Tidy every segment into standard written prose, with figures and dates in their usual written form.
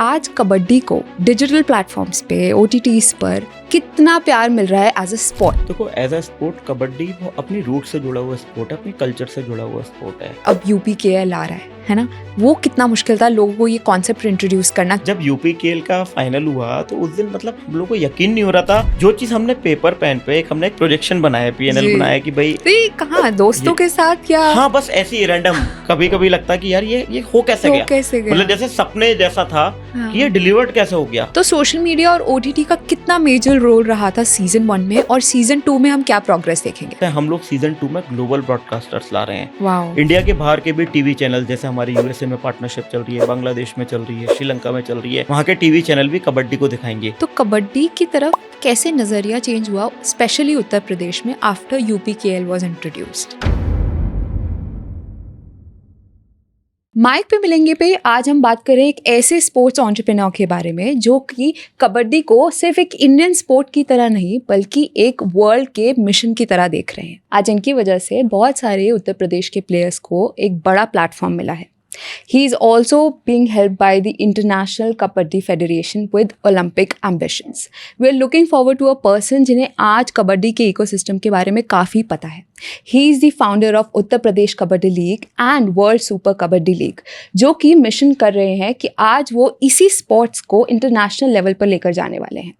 आज कबड्डी को digital platforms पे ओटीटीज पर कितना प्यार मिल रहा है एज अ स्पोर्ट। देखो एज अ स्पोर्ट कबड्डी वो अपनी रूट से जुड़ा हुआ स्पोर्ट है, अपनी कल्चर से जुड़ा हुआ स्पोर्ट है। अब यूपीकेएल आ रहा है ना, वो कितना मुश्किल था लोगों को ये कॉन्सेप्ट इंट्रोड्यूस करना। जब यूपीकेएल का फाइनल हुआ तो उस दिन मतलब हम लोगों को यकीन नहीं हो रहा था। जो चीज हमने पेपर पेन पे हमने एक प्रोजेक्शन बनाया, पीएनएल बनाया कि भाई कहाँ दोस्तों के साथ या हाँ बस ऐसे ही रैंडम कभी कभी लगता कि यार ये हो कैसे गया, मतलब जैसे सपने जैसा था कि ये डिलीवर्ड कैसे हो गया। तो सोशल मीडिया और ओटीटी का कितना मेजर रोल रहा था सीजन 1 में, और सीजन 2 में हम क्या प्रोग्रेस देखेंगे। हम लोग सीजन 2 में ग्लोबल ब्रॉडकास्टर्स ला रहे हैं। वाओ। इंडिया के बाहर के भी टीवी चैनल, जैसे हमारी यूएसए में पार्टनरशिप चल रही है, बांग्लादेश में चल रही है, श्रीलंका में चल रही है, वहाँ के टीवी चैनल भी कबड्डी को दिखाएंगे। तो कबड्डी की तरफ कैसे नजरिया चेंज हुआ, स्पेशली उत्तर प्रदेश में आफ्टर यूपीकेएल वाज इंट्रोड्यूस्ड। माइक पे मिलेंगे पे आज हम बात करें एक ऐसे स्पोर्ट्स एंटरप्रेन्योर के बारे में जो कि कबड्डी को सिर्फ एक इंडियन स्पोर्ट की तरह नहीं बल्कि एक वर्ल्ड के मिशन की तरह देख रहे हैं। आज इनकी वजह से बहुत सारे उत्तर प्रदेश के प्लेयर्स को एक बड़ा प्लेटफॉर्म मिला है। He is also being helped by the International Kabaddi Federation with Olympic ambitions. We are looking forward to a person जिन्हें आज कबड्डी के इकोसिस्टम के बारे में काफ़ी पता है। He is the founder of Uttar Pradesh kabaddi league and World Super kabaddi league, जो कि मिशन कर रहे हैं कि आज वो इसी स्पोर्ट्स को इंटरनेशनल लेवल पर लेकर जाने वाले हैं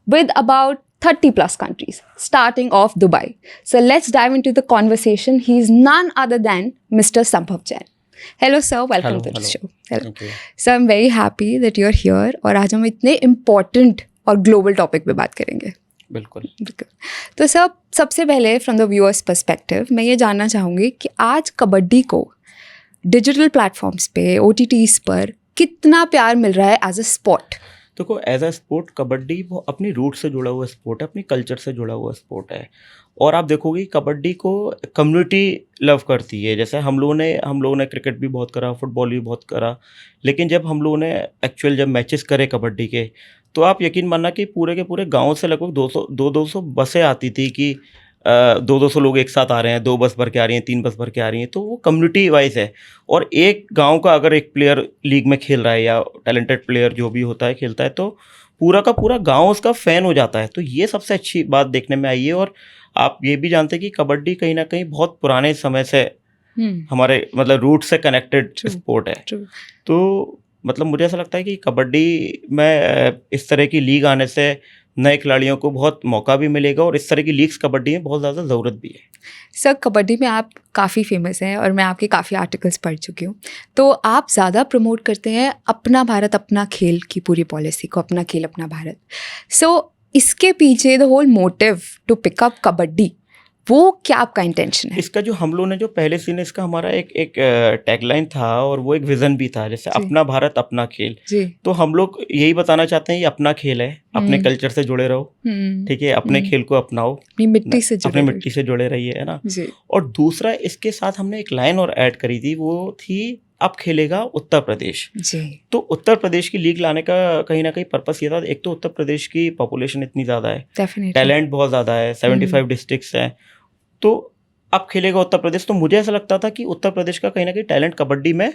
with about 30 plus countries, starting off Dubai. So let's dive into the conversation. He is none other than Mr. Sambhav Jain. Hello sir, welcome to the show. Hello. So I'm very happy that you're here और आज हम इतने important और global topic पे बात करेंगे। बिल्कुल। तो सर सबसे पहले फ्रॉम द व्यूअर्स पर्सपेक्टिव मैं ये जानना चाहूँगी कि आज कबड्डी को डिजिटल प्लेटफॉर्म्स पे ओटीटीज पर कितना प्यार मिल रहा है एज अ स्पोर्ट। देखो एज अ स्पोर्ट कबड्डी वो अपनी रूट से जुड़ा हुआ स्पोर्ट है, अपनी कल्चर से जुड़ा हुआ स्पोर्ट है। और आप देखोगे कबड्डी को कम्युनिटी लव करती है। जैसे हम लोगों ने क्रिकेट भी बहुत करा, फुटबॉल भी बहुत करा, लेकिन जब हम लोगों ने जब मैचेस करे कबड्डी के, तो आप यकीन मानना कि पूरे के पूरे गांव से लगभग 200 बसें आती थी कि 200 लोग एक साथ आ रहे हैं, 2 बस भर के आ रही हैं, 3 बस भर के आ रही हैं। तो वो कम्युनिटी वाइज है। और एक गांव का अगर एक प्लेयर लीग में खेल रहा है या टैलेंटेड प्लेयर जो भी होता है खेलता है, तो पूरा का पूरा गांव उसका फ़ैन हो जाता है। तो ये सबसे अच्छी बात देखने में आई है। और आप ये भी जानते हैं कि कबड्डी कहीं ना कहीं बहुत पुराने समय से हमारे मतलब रूट से कनेक्टेड स्पोर्ट है। तो मतलब मुझे ऐसा लगता है कि कबड्डी में इस तरह की लीग आने से नए खिलाड़ियों को बहुत मौका भी मिलेगा और इस तरह की लीग्स कबड्डी में बहुत ज़्यादा ज़रूरत भी है। सर कबड्डी में आप काफ़ी फेमस हैं और मैं आपके काफ़ी आर्टिकल्स पढ़ चुकी हूँ। तो आप ज़्यादा प्रमोट करते हैं अपना भारत अपना खेल की पूरी पॉलिसी को, अपना खेल अपना भारत। सो इसके पीछे the whole motive to pick up kabaddi, वो क्या आपका इंटेंशन है? इसका जो हम लोगों ने जो पहले सीन इसका हमारा एक टैगलाइन था और वो एक विजन भी था, जैसे अपना भारत अपना खेल। तो हम लोग यही बताना चाहते हैं ये अपना खेल है, अपने कल्चर से जुड़े रहो, ठीक है, अपने खेल को अपनाओ, अपनी मिट्टी से जुड़े रहिए, है ना। और दूसरा इसके साथ हमने एक लाइन और ऐड करी थी, वो थी अब खेलेगा उत्तर प्रदेश। तो उत्तर प्रदेश की लीग लाने का कहीं ना कहीं पर्पस ये था, एक तो उत्तर प्रदेश की पॉपुलेशन इतनी ज़्यादा है, टैलेंट बहुत ज़्यादा है, 75 डिस्ट्रिक्ट्स हैं, तो अब खेलेगा उत्तर प्रदेश। तो मुझे ऐसा लगता था कि उत्तर प्रदेश का कहीं ना कहीं टैलेंट कबड्डी में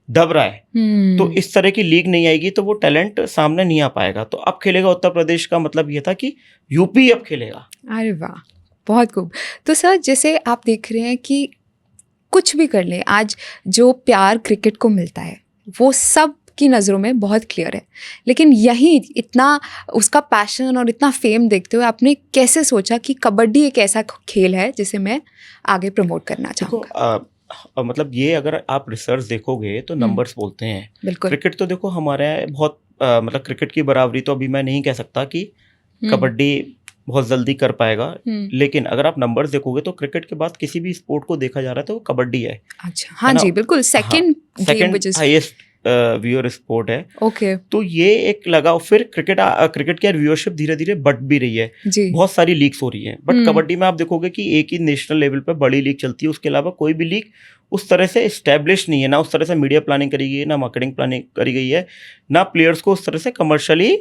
दब रहा है। तो इस तरह की लीग नहीं आएगी तो वो टैलेंट सामने नहीं आ पाएगा। तो अब खेलेगा उत्तर प्रदेश का मतलब ये था कि यूपी अब खेलेगा। अरे वाह, बहुत खूब। तो सर जैसे आप देख रहे हैं कि कुछ भी कर लें, आज जो प्यार क्रिकेट को मिलता है वो सब की नज़रों में बहुत क्लियर है, लेकिन यही इतना उसका पैशन और इतना फेम देखते हुए आपने कैसे सोचा कि कबड्डी एक ऐसा खेल है जिसे मैं आगे प्रमोट करना चाहूँगा? मतलब ये अगर आप रिसर्च देखोगे तो नंबर्स बोलते हैं। बिल्कुल। क्रिकेट तो देखो हमारे बहुत मतलब क्रिकेट की बराबरी तो अभी मैं नहीं कह सकता कि कबड्डी बहुत जल्दी कर पाएगा, लेकिन अगर आप नंबर्स देखोगे तो क्रिकेट के बाद किसी भी स्पोर्ट को देखा जा रहा है तो वो कबड्डी है। अच्छा, हाँ जी, बिल्कुल। सेकंड हाईएस्ट व्यूअर स्पोर्ट है। ओके। तो ये एक लगा, फिर क्रिकेट की व्यूअरशिप धीरे धीरे बढ़ भी रही है, बहुत सारी लीग्स हो रही है। बट कबड्डी में आप देखोगे कि एक ही नेशनल लेवल पे बड़ी लीग चलती है, उसके अलावा कोई भी लीग उस तरह से एस्टेब्लिश नहीं है, ना उस तरह से मीडिया प्लानिंग करी गई है, ना मार्केटिंग प्लानिंग करी गई है, ना प्लेयर्स को उस तरह से कमर्शियली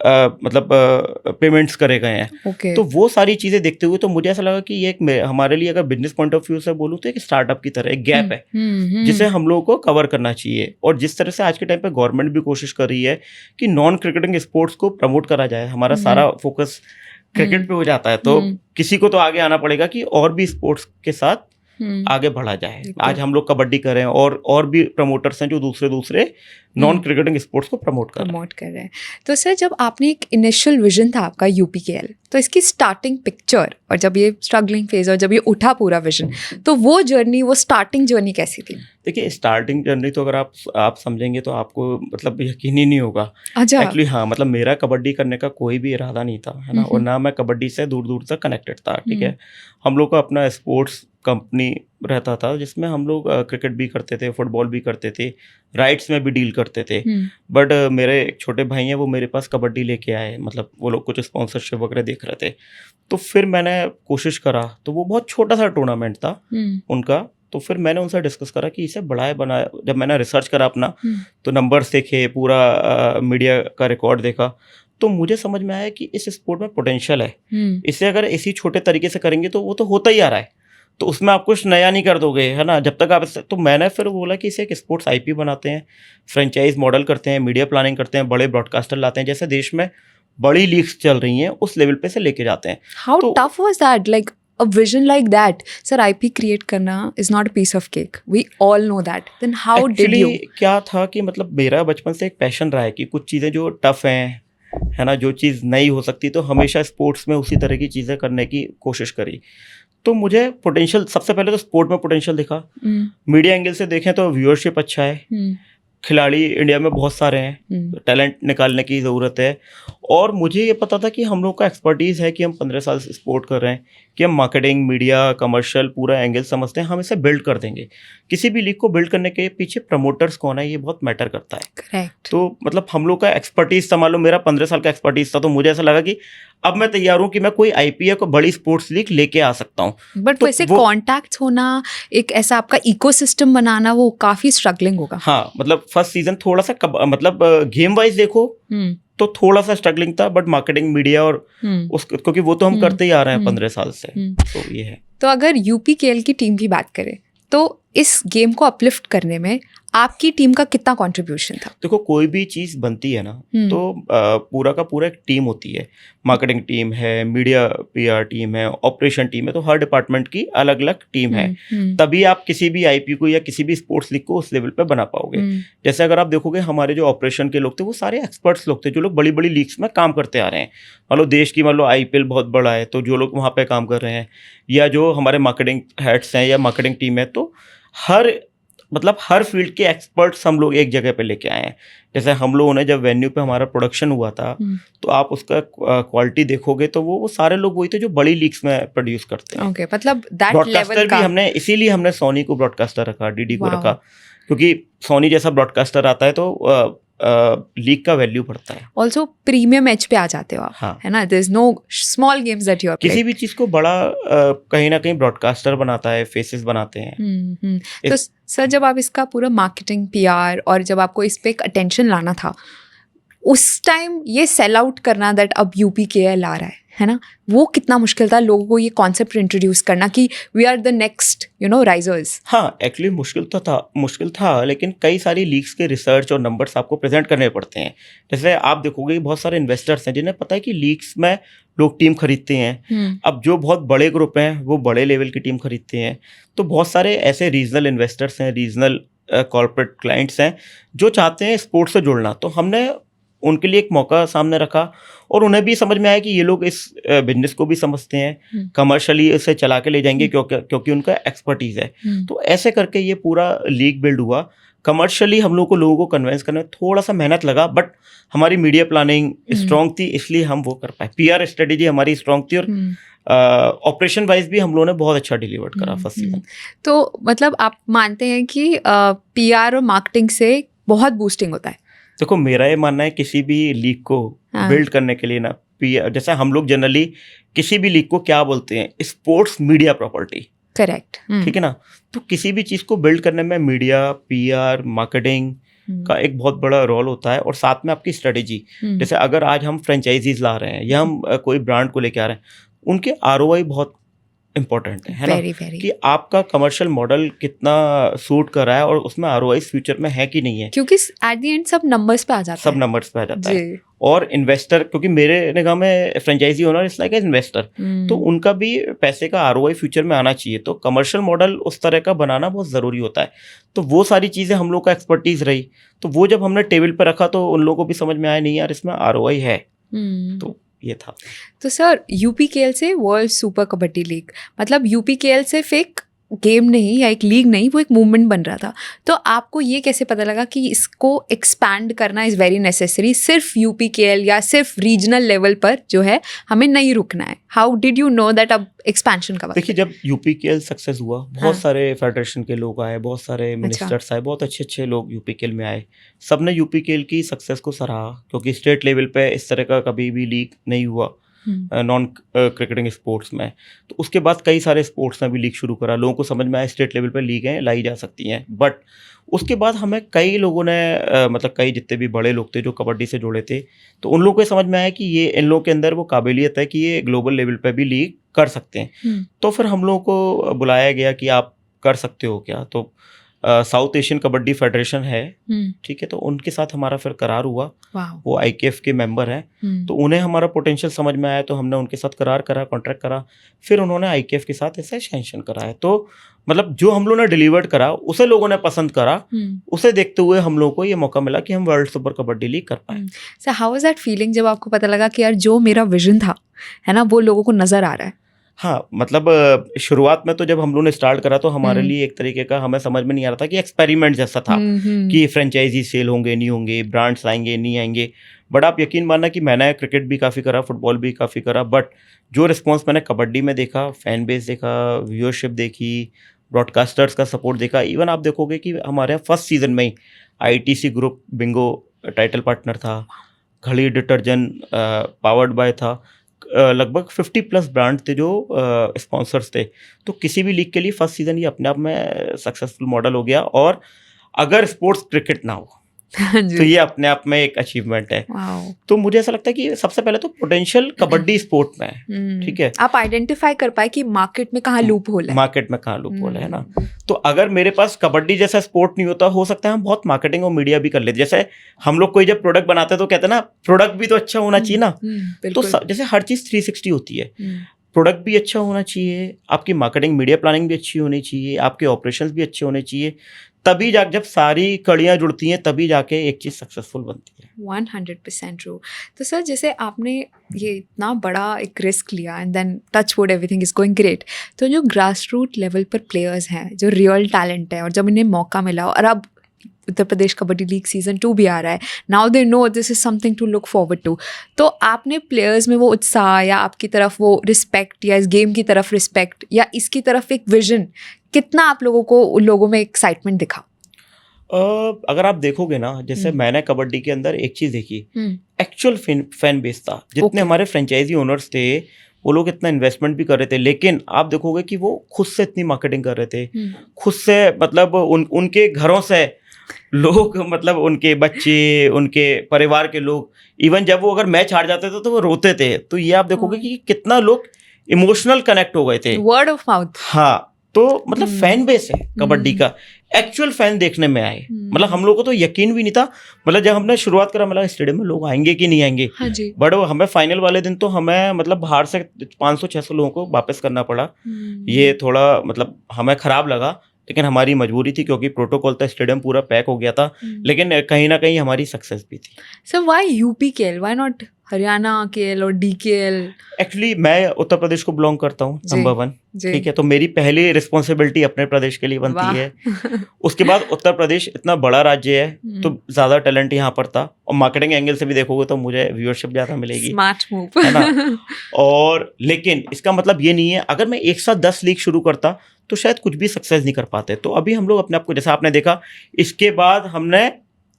मतलब पेमेंट्स करे गए हैं। ओके। तो वो सारी चीज़ें देखते हुए तो मुझे ऐसा लगा कि ये एक हमारे लिए अगर बिजनेस पॉइंट ऑफ व्यू से बोलूँ तो एक स्टार्टअप की तरह एक गैप है जिसे हम लोगों को कवर करना चाहिए। और जिस तरह से आज के टाइम पे गवर्नमेंट भी कोशिश कर रही है कि नॉन क्रिकेटिंग स्पोर्ट्स को प्रमोट करा जाए, हमारा सारा फोकस क्रिकेट पे हो जाता है, तो किसी को तो आगे आना पड़ेगा कि और भी स्पोर्ट्स के साथ आगे बढ़ा जाए। आज हम लोग कबड्डी कर रहे हैं और भी प्रमोटर्स हैं जो दूसरे नॉन क्रिकेटिंग स्पोर्ट्स को प्रमोट कर रहे हैं। तो सर, जब आपने एक इनिशियल विजन था आपका यूपीकेएल, तो इसकी स्टार्टिंग पिक्चर और जब ये स्ट्रगलिंग फेज और जब ये उठा पूरा विजन, तो वो जर्नी, वो स्टार्टिंग जर्नी कैसी थी? देखिए, स्टार्टिंग जर्नी तो अगर आप समझेंगे तो आपको मतलब यकीन ही नहीं होगा। अच्छा। एक्चुअली हाँ, मतलब मेरा कबड्डी करने का कोई भी इरादा नहीं था, है ना, और ना मैं कबड्डी से दूर दूर तक कनेक्टेड था। ठीक है, हम लोग का अपना स्पोर्ट्स कंपनी रहता था जिसमें हम लोग क्रिकेट भी करते थे, फुटबॉल भी करते थे, राइड्स में भी डील करते थे। बट मेरे एक छोटे भाई हैं, वो मेरे पास कबड्डी लेके आए, मतलब वो लोग कुछ स्पॉन्सरशिप वगैरह देख रहे थे। तो फिर मैंने कोशिश करा, तो वो बहुत छोटा सा टूर्नामेंट था उनका। तो फिर मैंने उनसे डिस्कस करा कि इसे बढ़ाए बनाए। जब मैंने रिसर्च करा अपना, तो नंबर्स देखे, पूरा मीडिया का रिकॉर्ड देखा, तो मुझे समझ में आया कि इस स्पोर्ट में पोटेंशियल है। इसे अगर इसी छोटे तरीके से करेंगे तो वो तो होता ही आ रहा है, तो उसमें आप कुछ नया नहीं कर दोगे, है ना, जब तक आप। तो मैंने फिर बोला कि इसे एक स्पोर्ट्स आईपी बनाते हैं, फ्रेंचाइज मॉडल करते हैं, मीडिया प्लानिंग करते हैं, बड़े ब्रॉडकास्टर लाते हैं, जैसे देश में बड़ी लीग्स चल रही हैं उस लेवल पे से लेके जाते हैं। How tough was that, like a vision like that? Sir, IP create करना is not a piece of cake, we all know that. Then how did you? क्या था कि मतलब मेरा बचपन से एक पैशन रहा है कि कुछ चीज़ें जो टफ हैं, है ना, जो चीज़ नहीं हो सकती, तो हमेशा स्पोर्ट्स में उसी तरह की चीज़ें करने की कोशिश करी। तो मुझे पोटेंशियल, सबसे पहले तो स्पोर्ट में पोटेंशियल दिखा। मीडिया एंगल से देखें तो व्यूअरशिप अच्छा है, खिलाड़ी इंडिया में बहुत सारे हैं, टैलेंट निकालने की ज़रूरत है। और मुझे ये पता था कि हम लोग का एक्सपर्टीज़ है कि हम 15 साल से स्पोर्ट कर रहे हैं, कि हम मार्केटिंग, मीडिया, कमर्शियल पूरा एंगल समझते हैं, हम इसे बिल्ड कर देंगे। किसी भी लीग को बिल्ड करने के पीछे प्रमोटर्स कौन है, ये बहुत मैटर करता है। करेक्ट। तो मतलब हम लोग का एक्सपर्टीज़ था, मान लो मेरा 15 साल का एक्सपर्टीज़ था, तो मुझे ऐसा लगा कि अब मैं तैयार हूँ कि मैं कोई आईपीएल को बड़ी स्पोर्ट्स लीग लेके आ सकता हूँ। बट तो वैसे कॉन्टैक्ट्स होना, एक ऐसा आपका इकोसिस्टम बनाना, वो काफ़ी स्ट्रगलिंग होगा। हाँ, मतलब फर्स्ट सीजन थोड़ा सा मतलब गेम वाइज देखो तो थोड़ा सा स्ट्रगलिंग था, बट मार्केटिंग, मीडिया और क्योंकि वो तो हम करते ही आ रहे हैं 15 साल से, तो ये है। तो अगर यूपीकेएल की टीम की बात करें तो इस गेम को अपलिफ्ट करने में आपकी टीम का कितना कंट्रीब्यूशन था? देखो, कोई भी चीज़ बनती है ना, तो पूरा का पूरा एक टीम होती है। मार्केटिंग टीम है, मीडिया पीआर टीम है, ऑपरेशन टीम है, तो हर डिपार्टमेंट की अलग अलग टीम है। तभी आप किसी भी आईपी को या किसी भी स्पोर्ट्स लीग को उस लेवल पे बना पाओगे। जैसे अगर आप देखोगे, हमारे जो ऑपरेशन के लोग थे वो सारे एक्सपर्ट्स लोग थे, जो लोग बड़ी बड़ी लीग्स में काम करते आ रहे हैं। मान लो देश की, मान लो आईपीएल बहुत बड़ा है, तो जो लोग वहाँ पे काम कर रहे हैं, या जो हमारे मार्केटिंग हेड्स हैं या मार्केटिंग टीम है, तो हर फील्ड के एक्सपर्ट्स हम लोग एक जगह पे लेके आए हैं। जैसे हम लोगों ने जब वेन्यू पे हमारा प्रोडक्शन हुआ था, तो आप उसका क्वालिटी देखोगे तो वो सारे लोग वही थे जो बड़ी लीग्स में प्रोड्यूस करते हैं। ओके, मतलब दैट ब्रॉडकास्टर लेवल का भी हमने, इसीलिए हमने सोनी को ब्रॉडकास्टर रखा, डीडी को रखा, क्योंकि सोनी जैसा ब्रॉडकास्टर आता है तो लीग का वैल्यू बढ़ता है। ऑल्सो प्रीमियम एच पे आ जाते हो आप, हाँ, है ना, there is no small games that you are किसी भी चीज को बड़ा कहीं ना कहीं ब्रॉडकास्टर बनाता है, फेसेस बनाते हैं। तो सर, जब आप इसका पूरा मार्केटिंग, पीआर, और जब आपको इस पे एक अटेंशन लाना था, उस टाइम ये सेल आउट करना दैट अब यूपीकेएल आ रहा है ना, वो कितना मुश्किल था लोगों को ये कॉन्सेप्ट इंट्रोड्यूस करना कि we are the next risers? हाँ, एक्चुअली मुश्किल था, लेकिन कई सारी लीग्स के रिसर्च और नंबर्स आपको प्रेजेंट करने पड़ते हैं। जैसे आप देखोगे बहुत सारे इन्वेस्टर्स हैं जिन्हें पता है कि लीग्स में लोग टीम खरीदते हैं। अब जो बहुत बड़े ग्रुप हैं वो बड़े लेवल की टीम खरीदते हैं, तो बहुत सारे ऐसे रीजनल इन्वेस्टर्स हैं, रीजनल कॉर्पोरेट क्लाइंट्स हैं जो चाहते हैं स्पोर्ट्स से जुड़ना। तो हमने उनके लिए एक मौका सामने रखा, और उन्हें भी समझ में आया कि ये लोग इस बिजनेस को भी समझते हैं, कमर्शियली इसे चला के ले जाएंगे, क्योंकि उनका एक्सपर्टीज है। तो ऐसे करके ये पूरा लीग बिल्ड हुआ। कमर्शियली हम लोगों को कन्विंस करने में थोड़ा सा मेहनत लगा, बट हमारी मीडिया प्लानिंग स्ट्रांग थी, इसलिए हम वो कर पाए। पीआर स्ट्रेटेजी हमारी स्ट्रांग थी, और ऑपरेशन वाइज भी हम लोगों ने बहुत अच्छा डिलीवर करा फर्स्ट सीजन। तो मतलब आप मानते हैं कि पीआर और मार्केटिंग से बहुत बूस्टिंग होता है? देखो, मेरा ये मानना है किसी भी लीग को बिल्ड करने के लिए ना, जैसे हम लोग जनरली किसी भी लीग को क्या बोलते हैं, स्पोर्ट्स मीडिया प्रॉपर्टी। करेक्ट। ठीक है ना, तो किसी भी चीज़ को बिल्ड करने में मीडिया, पीआर, मार्केटिंग, का एक बहुत बड़ा रोल होता है, और साथ में आपकी स्ट्रेटेजी। जैसे अगर आज हम फ्रेंचाइजीज ला रहे हैं या हम कोई ब्रांड को लेके आ रहे हैं, उनके आरओआई बहुत इंपॉर्टेंट है ना, वेरी कि आपका कमर्शियल मॉडल कितना सूट कर रहा है और उसमें आरओआई फ्यूचर में है कि नहीं है, क्योंकि एट द एंड सब नंबर्स पे आ जाता सब है। नंबर्स पे आ जाता है। जी। और इन्वेस्टर, क्योंकि मेरे निगाह में franchise owner is like investor, तो उनका भी पैसे का आरओआई फ्यूचर में आना चाहिए, तो कमर्शियल मॉडल उस तरह का बनाना बहुत ज़रूरी होता है। तो वो सारी चीज़ें हम लोग का एक्सपर्टीज रही, तो वो जब हमने टेबल पर रखा तो उन लोगों को भी समझ में आया, नहीं यार इसमें आरओआई है, तो ये था। तो सर यूपीकेएल से वर्ल्ड सुपर कबड्डी लीग, मतलब यूपीकेएल सिर्फ एक गेम नहीं या एक लीग नहीं, वो एक मूवमेंट बन रहा था। तो आपको ये कैसे पता लगा कि इसको एक्सपैंड करना इज़ वेरी नेसेसरी, सिर्फ यूपीकेएल या सिर्फ रीजनल लेवल पर जो है हमें नहीं रुकना है? How did you know that अब एक्सपेंशन का वक्त? देखिए, जब यूपीकेएल सक्सेस हुआ, बहुत सारे फेडरेशन के लोग आए, बहुत सारे मिनिस्टर्स आए, बहुत अच्छे अच्छे लोग यूपीकेएल में आए, सबने यूपीकेएल की सक्सेस को सराहा, क्योंकि स्टेट लेवल पे इस तरह का कभी भी लीग नहीं हुआ नॉन क्रिकेटिंग स्पोर्ट्स में। तो उसके बाद कई सारे स्पोर्ट्स ने भी लीग शुरू करा, लोगों को समझ में आया स्टेट लेवल पे लीगें लाई जा सकती हैं। बट उसके बाद हमें कई लोगों ने मतलब कई जितने भी बड़े लोग थे जो कबड्डी से जुड़े थे, तो उन लोगों को समझ में आया कि ये इन लोगों के अंदर वो काबिलियत है कि ये ग्लोबल लेवल पे भी लीग कर सकते हैं। तो फिर हम लोगों को बुलाया गया कि आप कर सकते हो क्या, तो साउथ एशियन कबड्डी फेडरेशन है, ठीक है, तो उनके साथ हमारा फिर करार हुआ। वो आईकेएफ के मेंबर हैं, तो उन्हें हमारा पोटेंशियल समझ में आया, तो हमने उनके साथ करार करा, कॉन्ट्रैक्ट करा, फिर उन्होंने आईकेएफ के साथ इसे सैंक्शन करा है। तो मतलब जो हम लोगों ने डिलीवर्ड करा उसे लोगों ने पसंद करा, उसे देखते हुए हम लोगों को ये मौका मिला कि हम वर्ल्ड सुपर कबड्डी लीग कर पाए। Sir how was that feeling जब आपको पता लगा कि यार जो मेरा विजन था है ना वो लोगों को नजर आ रहा है? हाँ, मतलब शुरुआत में तो जब हम लोगों ने स्टार्ट करा तो हमारे लिए एक तरीके का हमें समझ में नहीं आ रहा था कि एक्सपेरिमेंट जैसा था कि फ्रेंचाइजी सेल होंगे नहीं होंगे, ब्रांड्स आएंगे नहीं आएंगे। बट आप यकीन मानना कि मैंने क्रिकेट भी काफ़ी करा, फुटबॉल भी काफ़ी करा, बट जो रिस्पॉन्स मैंने कबड्डी में देखा, फैन बेस देखा, व्यूअरशिप देखी, ब्रॉडकास्टर्स का सपोर्ट देखा, इवन आप देखोगे कि हमारे यहाँ फर्स्ट सीजन में ही ITC group Bingo title partner था, घड़ी डिटर्जेंट पावर्ड बाय था, लगभग 50+ ब्रांड थे जो स्पॉन्सर्स थे। तो किसी भी लीग के लिए फर्स्ट सीजन ये अपने आप में सक्सेसफुल मॉडल हो गया। और अगर स्पोर्ट्स क्रिकेट ना हो तो ये अपने आप में एक अचीवमेंट है। तो मुझे ऐसा लगता है कि सबसे पहले तो पोटेंशियल कबड्डी स्पोर्ट में है, ठीक है, आप आइडेंटिफाई कर पाए कि मार्केट में कहाँ लूप होल है, मार्केट में कहाँ लूप होल है ना। तो अगर मेरे पास कबड्डी जैसा स्पोर्ट नहीं होता, हो सकता है हम बहुत मार्केटिंग और मीडिया भी कर लेते। जैसे हम लोग कोई जब प्रोडक्ट बनाते हैं तो कहते हैं ना प्रोडक्ट भी तो अच्छा होना चाहिए ना। तो जैसे हर चीज़ 360 होती है, प्रोडक्ट भी अच्छा होना चाहिए, आपकी मार्केटिंग मीडिया प्लानिंग भी अच्छी होनी चाहिए, आपके ऑपरेशंस भी अच्छे होने चाहिए, तभी जब सारी कड़ियाँ जुड़ती हैं तभी जाके एक चीज़ सक्सेसफुल बनती है। 100% ट्रू। तो सर जैसे आपने ये इतना बड़ा एक रिस्क लिया and then touch wood everything is going great, तो जो ग्रास रूट लेवल पर प्लेयर्स हैं जो रियल टैलेंट है और जब इन्हें मौका मिला और अब उत्तर प्रदेश कबड्डी लीग सीजन 2 भी आ रहा है, now they know this is something to look forward to, तो आपने प्लेयर्स में वो उत्साह या आपकी तरफ वो रिस्पेक्ट या इस गेम की तरफ रिस्पेक्ट या इसकी तरफ एक विजन, कितना आप लोगों को उन लोगों में एक्साइटमेंट दिखा? अगर आप देखोगे ना, जैसे मैंने कबड्डी के अंदर एक चीज़ देखी, एक्चुअल फैन बेस था। जितने हमारे फ्रेंचाइजी ओनर्स थे वो लोग इतना इन्वेस्टमेंट भी कर रहे थे, लेकिन आप देखोगे कि वो खुद से इतनी मार्केटिंग कर रहे थे, खुद से, मतलब उनके घरों से लोग, मतलब उनके बच्चे, उनके परिवार के लोग, इवन जब वो अगर मैच हार जाते थे तो वो रोते थे। तो ये आप देखोगे कि कितना लोग इमोशनल कनेक्ट हो गए थे, वर्ड ऑफ माउथ। हाँ, तो मतलब फैन बेस है कबड्डी का, एक्चुअल फैन देखने में आए। मतलब हम लोग को तो यकीन भी नहीं था, मतलब जब हमने शुरुआत करा मतलब स्टेडियम में लोग आएंगे कि नहीं आएंगे। हाँ जी। बट हमें फाइनल वाले दिन तो हमें मतलब बाहर से 500-600 लोगों को वापस करना पड़ा। ये थोड़ा मतलब हमें खराब लगा, लेकिन हमारी मजबूरी थी क्योंकि प्रोटोकॉल था, स्टेडियम पूरा पैक हो गया था, लेकिन कहीं ना कहीं हमारी सक्सेस भी थी। Sir why UPKL, why not Haryana KL और डीकेएल? एक्चुअली मैं उत्तर प्रदेश को बिलोंग करता हूँ, नंबर 1, ठीक है, तो मेरी पहली रिस्पॉन्सिबिलिटी अपने प्रदेश के लिए बनती है। उसके बाद उत्तर प्रदेश इतना बड़ा राज्य है तो ज़्यादा टैलेंट यहाँ पर था, और मार्केटिंग एंगल से भी देखोगे तो मुझे व्यूअरशिप ज़्यादा मिलेगी, स्मार्ट मूव है ना। और लेकिन इसका मतलब ये नहीं है अगर मैं एक साथ 10 लीग शुरू करता तो शायद कुछ भी सक्सेस नहीं कर पाते। तो अभी हम लोग अपने आप को, जैसा आपने देखा, इसके बाद हमने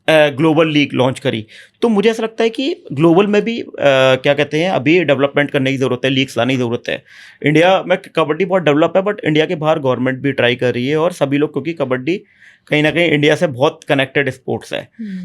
ग्लोबल लीग लॉन्च करी। तो मुझे ऐसा लगता है कि ग्लोबल में भी क्या कहते हैं, अभी डेवलपमेंट करने की ज़रूरत है, लीग्स लाने की ज़रूरत है। इंडिया में कबड्डी बहुत डेवलप है, बट इंडिया के बाहर गवर्नमेंट भी ट्राई कर रही है, और सभी लोग, क्योंकि कबड्डी कहीं ना कहीं इंडिया से बहुत कनेक्टेड स्पोर्ट्स है।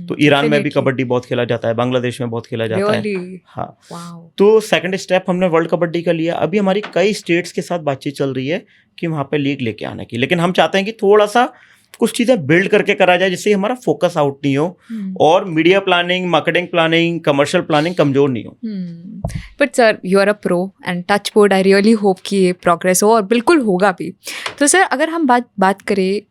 तो ईरान में भी कबड्डी बहुत खेला जाता है, बांग्लादेश में बहुत खेला जाता है। हाँ, तो सेकंड स्टेप हमने वर्ल्ड कबड्डी का लिया। अभी हमारी कई स्टेट्स के साथ बातचीत चल रही है कि वहाँ पे लीग लेके आने की, लेकिन हम चाहते हैं कि थोड़ा सा कुछ चीज़ें बिल्ड करके करा जाए, जिससे हमारा फोकस आउट नहीं हो और media planning, marketing planning, commercial planning कमजोर नहीं हो। But sir, you are a pro and touch wood, I really hope कि ये प्रोग्रेस हो, और बिल्कुल होगा भी। तो सर, अगर हम बात करें,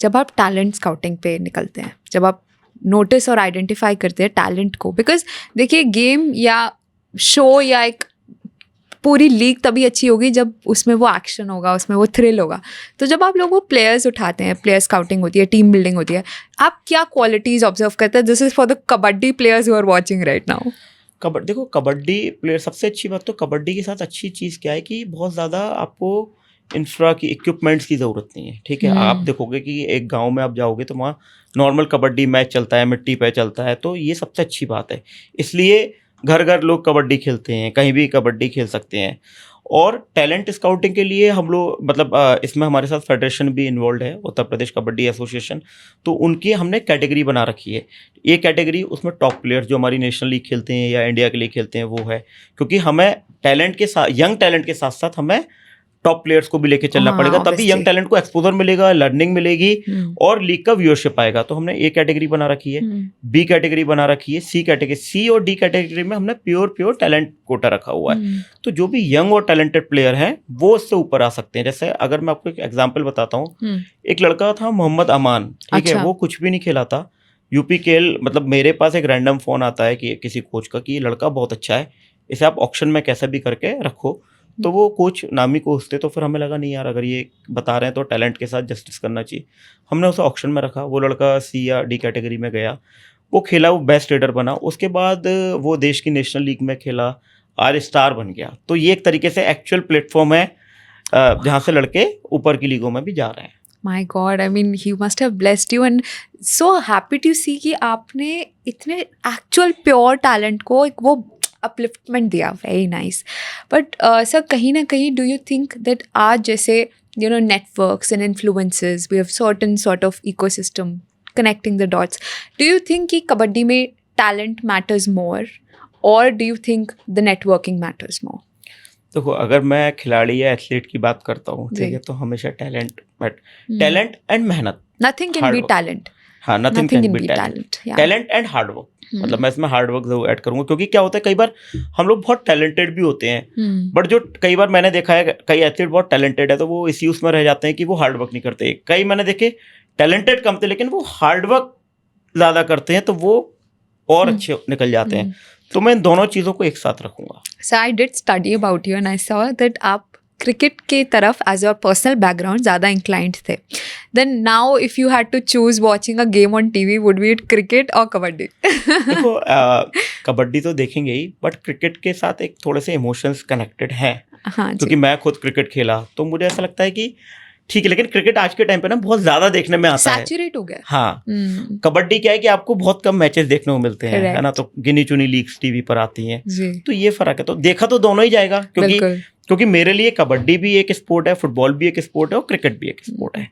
जब आप टैलेंट स्काउटिंग पे निकलते हैं, जब आप नोटिस और आइडेंटिफाई करते हैं टैलेंट को, बिकॉज देखिए, गेम या शो या एक पूरी लीग तभी अच्छी होगी जब उसमें वो एक्शन होगा, उसमें वो थ्रिल होगा। तो जब आप लोग वो प्लेयर्स उठाते हैं, प्लेयर स्काउटिंग होती है, टीम बिल्डिंग होती है, आप क्या क्वालिटीज़ ऑब्जर्व करते हैं? This is for the kabaddi players who are watching right now. देखो, कबड्डी प्लेयर, सबसे अच्छी बात तो कबड्डी के साथ अच्छी चीज़ क्या है कि बहुत ज़्यादा आपको इंफ्रा की, इक्विपमेंट्स की ज़रूरत नहीं है। ठीक है, आप देखोगे कि एक गांव में आप जाओगे तो वहाँ नॉर्मल कबड्डी मैच चलता है, मिट्टी पे चलता है, तो ये सबसे अच्छी बात है। इसलिए घर घर लोग कबड्डी खेलते हैं, कहीं भी कबड्डी खेल सकते हैं। और टैलेंट स्काउटिंग के लिए हम लोग, मतलब इसमें हमारे साथ फेडरेशन भी इन्वॉल्व है, उत्तर प्रदेश कबड्डी एसोसिएशन। तो उनकी हमने कैटेगरी बना रखी है। ये कैटेगरी, उसमें टॉप प्लेयर्स जो हमारी नेशनल लीग खेलते हैं या इंडिया के लिए खेलते हैं वो है, क्योंकि हमें टैलेंट के साथ, यंग टैलेंट के साथ साथ हमें टॉप प्लेयर्स को भी लेके चलना पड़ेगा, तभी यंग टैलेंट को एक्सपोजर मिलेगा, लर्निंग मिलेगी और लीग का व्यूअरशिप आएगा। तो हमने ए कैटेगरी बना रखी है, बी कैटेगरी बना रखी है, सी कैटेगरी, सी और डी कैटेगरी में हमने प्योर टैलेंट कोटा रखा हुआ है। तो जो भी यंग और टैलेंटेड प्लेयर हैं वो उससे ऊपर आ सकते हैं। जैसे अगर मैं आपको एक एग्जाम्पल बताता हूँ, एक लड़का था मोहम्मद अमान, ठीक है, वो कुछ भी नहीं खेला था, यूपी खेल, मतलब मेरे पास एक रैंडम फोन आता है कि किसी कोच का, कि ये लड़का बहुत अच्छा है, इसे आप ऑक्शन में कैसे भी करके रखो। तो वो कोच नामी कोच थे, तो फिर हमें लगा नहीं यार, अगर ये बता रहे हैं तो टैलेंट के साथ जस्टिस करना चाहिए। हमने उसे ऑक्शन में रखा, वो लड़का सी या डी कैटेगरी में गया, वो खेला, वो बेस्ट रेडर बना, उसके बाद वो देश की नेशनल लीग में खेला, आज स्टार बन गया। तो ये एक तरीके से एक्चुअल प्लेटफॉर्म है जहाँ से लड़के ऊपर की लीगों में भी जा रहे हैं। My God, I mean, he must have blessed you, and so happy to see कि आपने इतने एक्चुअल प्योर टैलेंट को एक वो अपलिफ्टमेंट दिया। Very nice. बट सर, कहीं ना कहीं डू यू थिंक दैट आज जैसे networks and influences, we have certain sort of ecosystem connecting the dots, do you think कि कबड्डी में टैलेंट मैटर्स मोर, और do you think the networking matters more? देखो, अगर मैं खिलाड़ी या एथलीट की बात करता हूँ, ठीक है, तो हमेशा टैलेंट एंड मेहनत, नथिंग कैन बी टैलेंट। हाँ, nothing can be talent, talent and hard work. मतलब मैं इसमें हार्ड वर्क जरूर ऐड करूंगा, क्योंकि क्या होता है, कई बार हम लोग बहुत टैलेंटेड भी होते हैं, बट जो कई बार मैंने देखा है, कई एथलीट बहुत टैलेंटेड है तो वो इसी उसमें रह जाते हैं कि वो हार्ड वर्क नहीं करते। कई मैंने देखे टैलेंटेड कम थे लेकिन वो हार्ड वर्क ज़्यादा करते हैं, तो वो और अच्छे निकल जाते हैं। तो मैं इन दोनों चीज़ों को एक साथ रखूंगा। So I did study about you and I saw that आप क्रिकेट के तरफ एज योर पर्सनल बैकग्राउंड ज़्यादा इंक्लाइंड थे। Then now if you had to choose watching a game on TV, would be it cricket और कबड्डी? देखो, कबड्डी तो देखेंगे ही, but cricket के साथ एक थोड़े से इमोशंस कनेक्टेड हैं। हाँ, क्योंकि मैं खुद क्रिकेट खेला, तो मुझे ऐसा लगता है कि ठीक है, लेकिन क्रिकेट आज के टाइम पे ना बहुत ज्यादा देखने में आता है, सैचुरेट हो गया। हाँ, कबड्डी क्या है कि आपको बहुत कम मैचेस देखने को मिलते हैं, है ना, तो गिनी चुनी लीग्स टीवी पर आती हैं, तो ये फर्क है। तो देखा तो दोनों ही जाएगा, क्योंकि मेरे लिए कबड्डी भी एक स्पोर्ट है, फुटबॉल भी एक स्पोर्ट है और क्रिकेट भी एक स्पोर्ट है।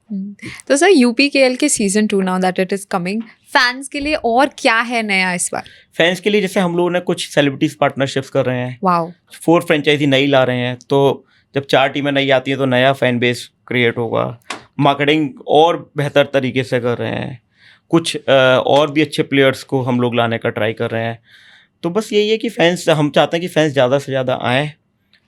तो सर, यूपीकेएल के season 2 now that it is coming, fans के लिए और क्या है नया इस बार? फैंस के लिए जैसे हम लोगों ने कुछ सेलिब्रिटीज पार्टनरशिप्स कर रहे हैं, वाओ, 4 फ्रेंचाइजी नई ला रहे हैं। तो जब 4 टीमें नई आती हैं तो नया फैन बेस क्रिएट होगा, मार्केटिंग और बेहतर तरीके से कर रहे हैं, कुछ और भी अच्छे प्लेयर्स को हम लोग लाने का ट्राई कर रहे हैं। तो बस यही है कि फैंस, हम चाहते हैं कि फैंस ज़्यादा से ज़्यादा आएँ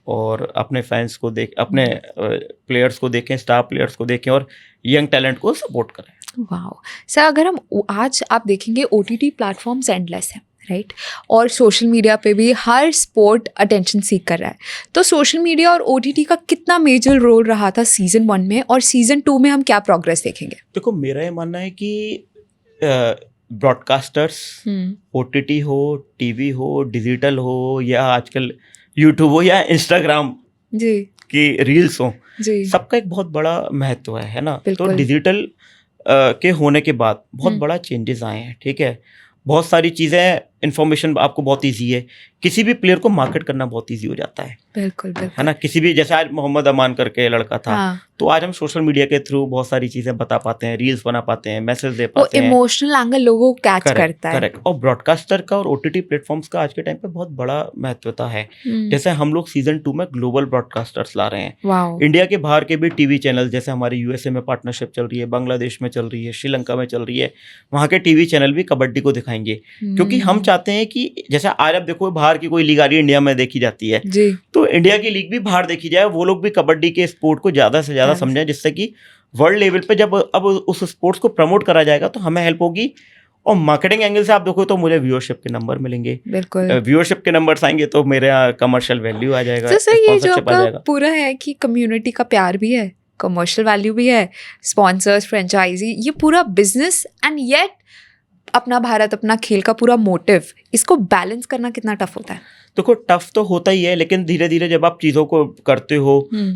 और अपने फैंस को अपने प्लेयर्स को देखें, स्टार प्लेयर्स को देखें और यंग टैलेंट को सपोर्ट करें। वाओ सर, अगर हम आज आप देखेंगे OTT प्लेटफॉर्म्स एंडलेस हैं, राइट? और सोशल मीडिया पे भी हर स्पोर्ट अटेंशन सीक कर रहा है। तो सोशल मीडिया और OTT का कितना मेजर रोल रहा था सीजन 1 में, और सीजन 2 में हम क्या प्रोग्रेस देखेंगे? देखो, मेरा ये मानना है कि ब्रॉडकास्टर्स, OTT हो, टीवी हो, डिजिटल हो, या आजकल यूट्यूब हो या इंस्टाग्राम जी की रील्स हो, जी, सबका एक बहुत बड़ा महत्व है ना। तो डिजिटल के होने के बाद बहुत बड़ा चेंजेस आए हैं, ठीक है। बहुत सारी चीज़ें, इन्फॉर्मेशन आपको बहुत ईजी है, किसी भी प्लेयर को मार्केट करना बहुत ईजी हो जाता है, बिल्कुल है बिल्कुल। ना। किसी भी, जैसे आज मोहम्मद अमान करके लड़का था, हाँ, तो आज हम सोशल मीडिया के थ्रू बहुत सारी चीज़ें बता पाते हैं, रील्स बना पाते हैं, मैसेज दे वो पाते हैं। इमोशनल एंगल लोगों को कैच करेक्ट करता है। करेक्ट। और ब्रॉडकास्टर का और ओटीटी प्लेटफॉर्म्स का आज के टाइम पे बहुत बड़ा महत्वता है। जैसे हम लोग सीजन 2 में ग्लोबल ब्रॉडकास्टर्स ला रहे हैं, वाओ। इंडिया के बाहर के भी टीवी चैनल, जैसे हमारी यूएसए में पार्टनरशिप चल रही है, बांग्लादेश में चल रही है, श्रीलंका में चल रही है, वहाँ के टीवी चैनल भी कबड्डी को दिखाएंगे, क्योंकि हम चाहते हैं कि जैसे आज आप देखो बाहर की कोई लीग आ रही है, इंडिया में देखी जाती है, जी, तो इंडिया की लीग भी बाहर देखी जाए, वो लोग भी कबड्डी के स्पोर्ट को ज़्यादा से ज़्यादा ज़्यादा समझें, जिससे कि वर्ल्ड लेवल पे जब अब उस स्पोर्ट्स को प्रमोट करा जाएगा तो हमें हेल्प होगी। और मार्केटिंग एंगल से आप देखो तो मुझे व्यूअरशिप के नंबर मिलेंगे, बिल्कुल। व्यूअरशिप के नंबर्स आएंगे तो मेरे कमर्शियल वैल्यू आ जाएगा, तो सर ये जो स्पॉन्सरशिप आ आपका जाएगा। पूरा है कि कम्युनिटी का प्यार भी है, कमर्शियल वैल्यू भी है, स्पॉन्सर्स, फ्रेंचाइजी, ये पूरा बिजनेस एंड येट अपना भारत अपना खेल का पूरा मोटिव, इसको बैलेंस करना कितना टफ होता है? देखो टफ तो होता ही है, लेकिन धीरे धीरे जब आप चीज़ों को करते हो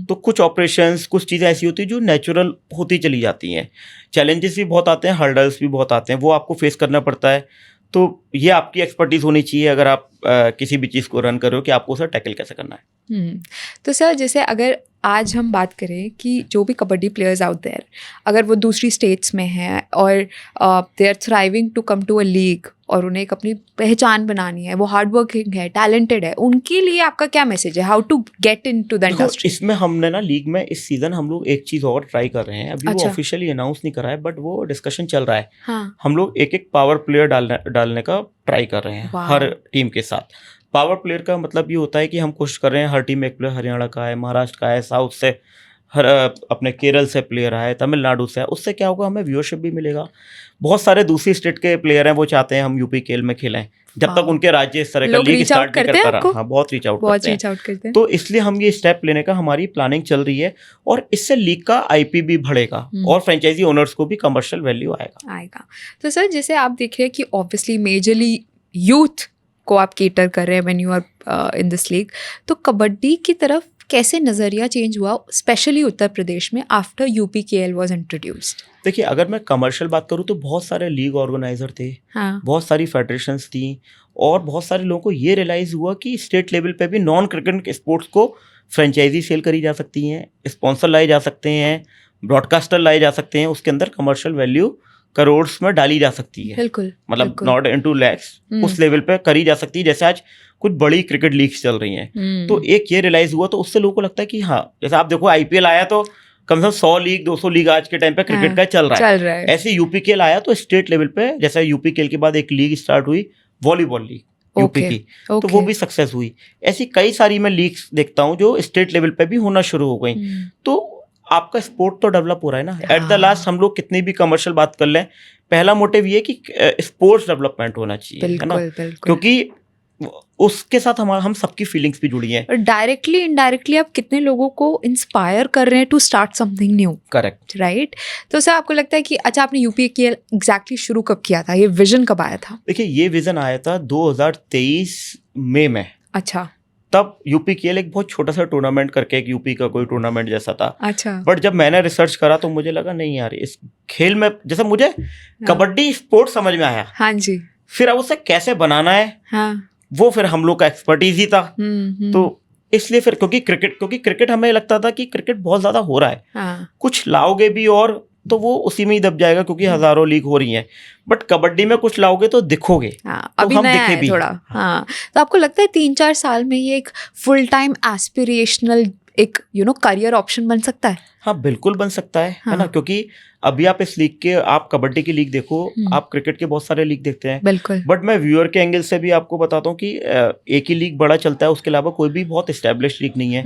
तो कुछ ऑपरेशंस, कुछ चीज़ें ऐसी होती है जो नेचुरल होती चली जाती हैं। चैलेंजेस भी बहुत आते हैं, हर्डल्स भी बहुत आते हैं, वो आपको फेस करना पड़ता है। तो ये आपकी एक्सपर्टीज होनी चाहिए अगर आप किसी भी चीज़ को रन कर रहे हो, कि आपको उसे टैकल कैसे करना है। तो सर जैसे अगर आज हम बात करें कि जो भी कबड्डी प्लेयर्स आउट देयर, अगर वो दूसरी स्टेट्स में हैं और they are thriving to come to a league और उन्हें एक अपनी पहचान बनानी है, वो हार्ड वर्किंग है, टैलेंटेड है, उनके लिए आपका क्या मैसेज है, how to get into the देखो, इंडस्ट्री? इसमें हमने ना लीग में इस सीजन हम लोग एक चीज़ और ट्राई कर रहे हैं, अभी वो अच्छा। ऑफिशियली अनाउंस नहीं करा है, बट वो डिस्कशन चल रहा है। हाँ, हम लोग एक एक पावर प्लेयर डालने का ट्राई कर रहे हैं वाह। हर टीम के साथ। पावर प्लेयर का मतलब ये होता है कि हम कोशिश कर रहे हैं हर टीम में एक प्लेयर हरियाणा का है, महाराष्ट्र का है, साउथ से हर अपने केरल से प्लेयर आए, तमिलनाडु से है। उससे क्या होगा, हमें व्यूअरशिप भी मिलेगा। बहुत सारे दूसरी स्टेट के प्लेयर हैं, वो चाहते हैं हम यूपी खेल में खेलें, जब तक वाह। उनके राज्य इस तरह का लोग लीग reach out स्टार्ट नहीं करते कर हैं पा रहा। आपको? हाँ, बहुत रीच आउट बहुत करते हैं। रीच आउट करते हैं। तो इसलिए हम ये स्टेप लेने का हमारी प्लानिंग चल रही है, और इससे लीग का आईपी भी बढ़ेगा और फ्रेंचाइजी ओनर्स को भी कमर्शियल वैल्यू आएगा। तो सर जैसे आप देख रहे हैं कि ऑब्वियसली मेजरली यूथ को आप केटर कर रहे हैं when you are in this league, तो कबड्डी की तरफ कैसे नज़रिया चेंज हुआ, स्पेशली उत्तर प्रदेश में आफ्टर यूपीकेएल वाज इंट्रोड्यूस्ड? देखिए, अगर मैं कमर्शियल बात करूँ तो बहुत सारे लीग ऑर्गेनाइजर थे, हाँ, बहुत सारी फेडरेशंस थी, और बहुत सारे लोगों को ये रियलाइज़ हुआ कि स्टेट लेवल पे भी नॉन क्रिकेट स्पोर्ट्स को फ्रेंचाइजी सेल करी जा सकती हैं, स्पॉन्सर लाए जा सकते हैं, ब्रॉडकास्टर लाए जा सकते हैं, उसके अंदर कमर्शियल वैल्यू करोड्स में डाली जा सकती है, बिल्कुल, मतलब बिल्कुल। नॉट इनटू लैक्स, उस लेवल पे करी जा सकती है। जैसे आज कुछ बड़ी क्रिकेट लीग्स चल रही हैं, तो एक ये रियलाइज़ हुआ, तो उससे लोगों को लगता है कि हाँ, जैसे आप देखो आईपीएल आया तो कम से कम 100 लीग 200 लीग आज के टाइम पे क्रिकेट का चल रहा है। चल रहा है। ऐसे यूपीकेएल आया तो स्टेट लेवल पे, जैसे यूपीकेएल के बाद एक लीग स्टार्ट हुई वॉलीबॉल लीग यूपी Okay, की, तो वो भी सक्सेस हुई। ऐसी कई सारी मैं लीग्स देखता हूँ जो स्टेट लेवल पे भी होना शुरू हो गई। तो आपका स्पोर्ट तो डेवलप हो रहा है ना। एट द लास्ट हम लोग कितनी भी कमर्शियल बात कर लें, पहला मोटिव ये कि स्पोर्ट्स डेवलपमेंट होना चाहिए, है ना, बिल्कुल, बिल्कुल। क्योंकि उसके साथ हम सबकी फीलिंग्स भी जुड़ी हैं। और डायरेक्टली इनडायरेक्टली आप कितने लोगों को इंस्पायर कर रहे हैं to start something new, correct. Right? तो सर आपको लगता है कि अच्छा, आपने यूपीकेएल एग्जैक्टली शुरू कब किया था, ये विजन कब आया था? देखिए, ये विजन आया था 2023 मई में। अच्छा तब यूपीकेएल एक बहुत छोटा सा टूर्नामेंट करके, एक यूपी का कोई टूर्नामेंट जैसा था। अच्छा। बट जब मैंने रिसर्च करा तो मुझे लगा नहीं यार, इस खेल में जैसे मुझे कबड्डी स्पोर्ट समझ में आया, हाँ जी, फिर अब उसे कैसे बनाना है, हाँ, वो फिर हम लोग का एक्सपर्टीज ही था। तो इसलिए फिर क्योंकि क्रिकेट हमें लगता था कि क्रिकेट बहुत ज्यादा हो रहा है, हाँ, कुछ लाओगे भी और तो वो उसी में ही दब जाएगा, क्योंकि हजारों लीग हो रही हैं। बट कबड्डी में कुछ लाओगे तो दिखोगे, हाँ, तो अभी हम नया दिखे है भी। थोड़ा। हाँ, तो आपको लगता है 3-4 साल में ये एक फुल टाइम एस्पिरेशनल एक करियर ऑप्शन बन सकता है? हाँ, बिल्कुल बन सकता है, है ना, हाँ। क्योंकि अभी आप इस लीग के, आप कबड्डी की लीग देखो, आप क्रिकेट के बहुत सारे लीग देखते हैं, बिल्कुल। बट मैं व्यूअर के एंगल से भी आपको बताता हूँ कि एक ही लीग बड़ा चलता है, उसके अलावा कोई भी बहुत एस्टेब्लिश लीग नहीं है,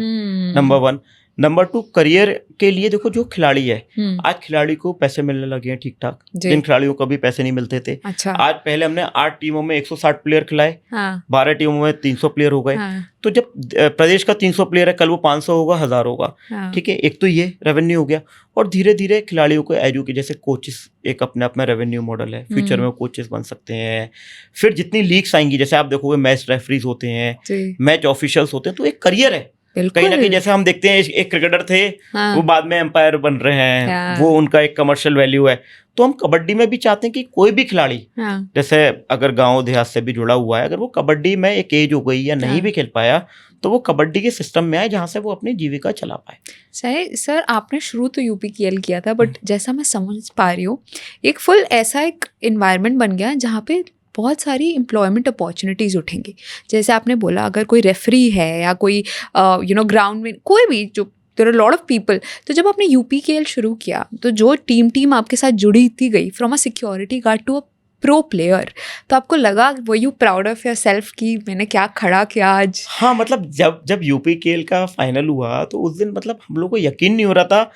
नंबर 1। नंबर 2, करियर के लिए देखो जो खिलाड़ी है, आज खिलाड़ी को पैसे मिलने लगे हैं ठीक ठाक, जिन खिलाड़ियों को कभी पैसे नहीं मिलते थे। अच्छा। आज पहले हमने 8 टीमों में 160 प्लेयर खिलाए, हाँ, 12 टीमों में 300 प्लेयर हो गए। हाँ, तो जब प्रदेश का 300 प्लेयर है, कल वो 500 होगा, 1000 होगा, हाँ, ठीक है, एक तो ये रेवेन्यू हो गया। और धीरे धीरे खिलाड़ियों को एजुकेट, जैसे कोचेस एक अपने आप में रेवेन्यू मॉडल है, फ्यूचर में कोचेस बन सकते हैं। फिर जितनी लीग्स आएंगी, जैसे आप देखोगे मैच रेफरीज होते हैं, जी, मैच ऑफिशियल्स होते हैं, तो एक करियर है बिल्कुल। कहीं ना कहीं। जैसे हम देखते हैं एक क्रिकेटर थे, हाँ, वो बाद में एम्पायर बन रहे हैं, हाँ। वो उनका एक कमर्शियल वैल्यू है। तो हम कबड्डी में भी चाहते हैं कि कोई भी खिलाड़ी, हाँ, जैसे अगर गांव देहात से भी जुड़ा हुआ है, अगर वो कबड्डी में एक एज हो गई या नहीं हाँ। भी खेल पाया, तो वो कबड्डी के सिस्टम में आए जहाँ से वो अपनी जीविका चला पाए। सही सर, आपने शुरू तो यूपीकेएल किया था, बट जैसा मैं समझ पा रही हूँ एक फुल ऐसा एक इन्वायरमेंट बन गया जहाँ पे बहुत सारी एम्प्लॉयमेंट अपॉर्चुनिटीज़ उठेंगी। जैसे आपने बोला, अगर कोई रेफरी है या कोई ग्राउंड में कोई भी, जो there are lot of people. तो जब आपने यूपीकेएल शुरू किया तो जो टीम आपके साथ जुड़ी थी गई from a security guard to a pro player, तो आपको लगा, वो you proud of yourself कि मैंने क्या खड़ा किया आज? हाँ, मतलब जब यूपीकेएल का फाइनल हुआ तो उस दिन मतलब हम लोग को यकीन नहीं हो रहा था।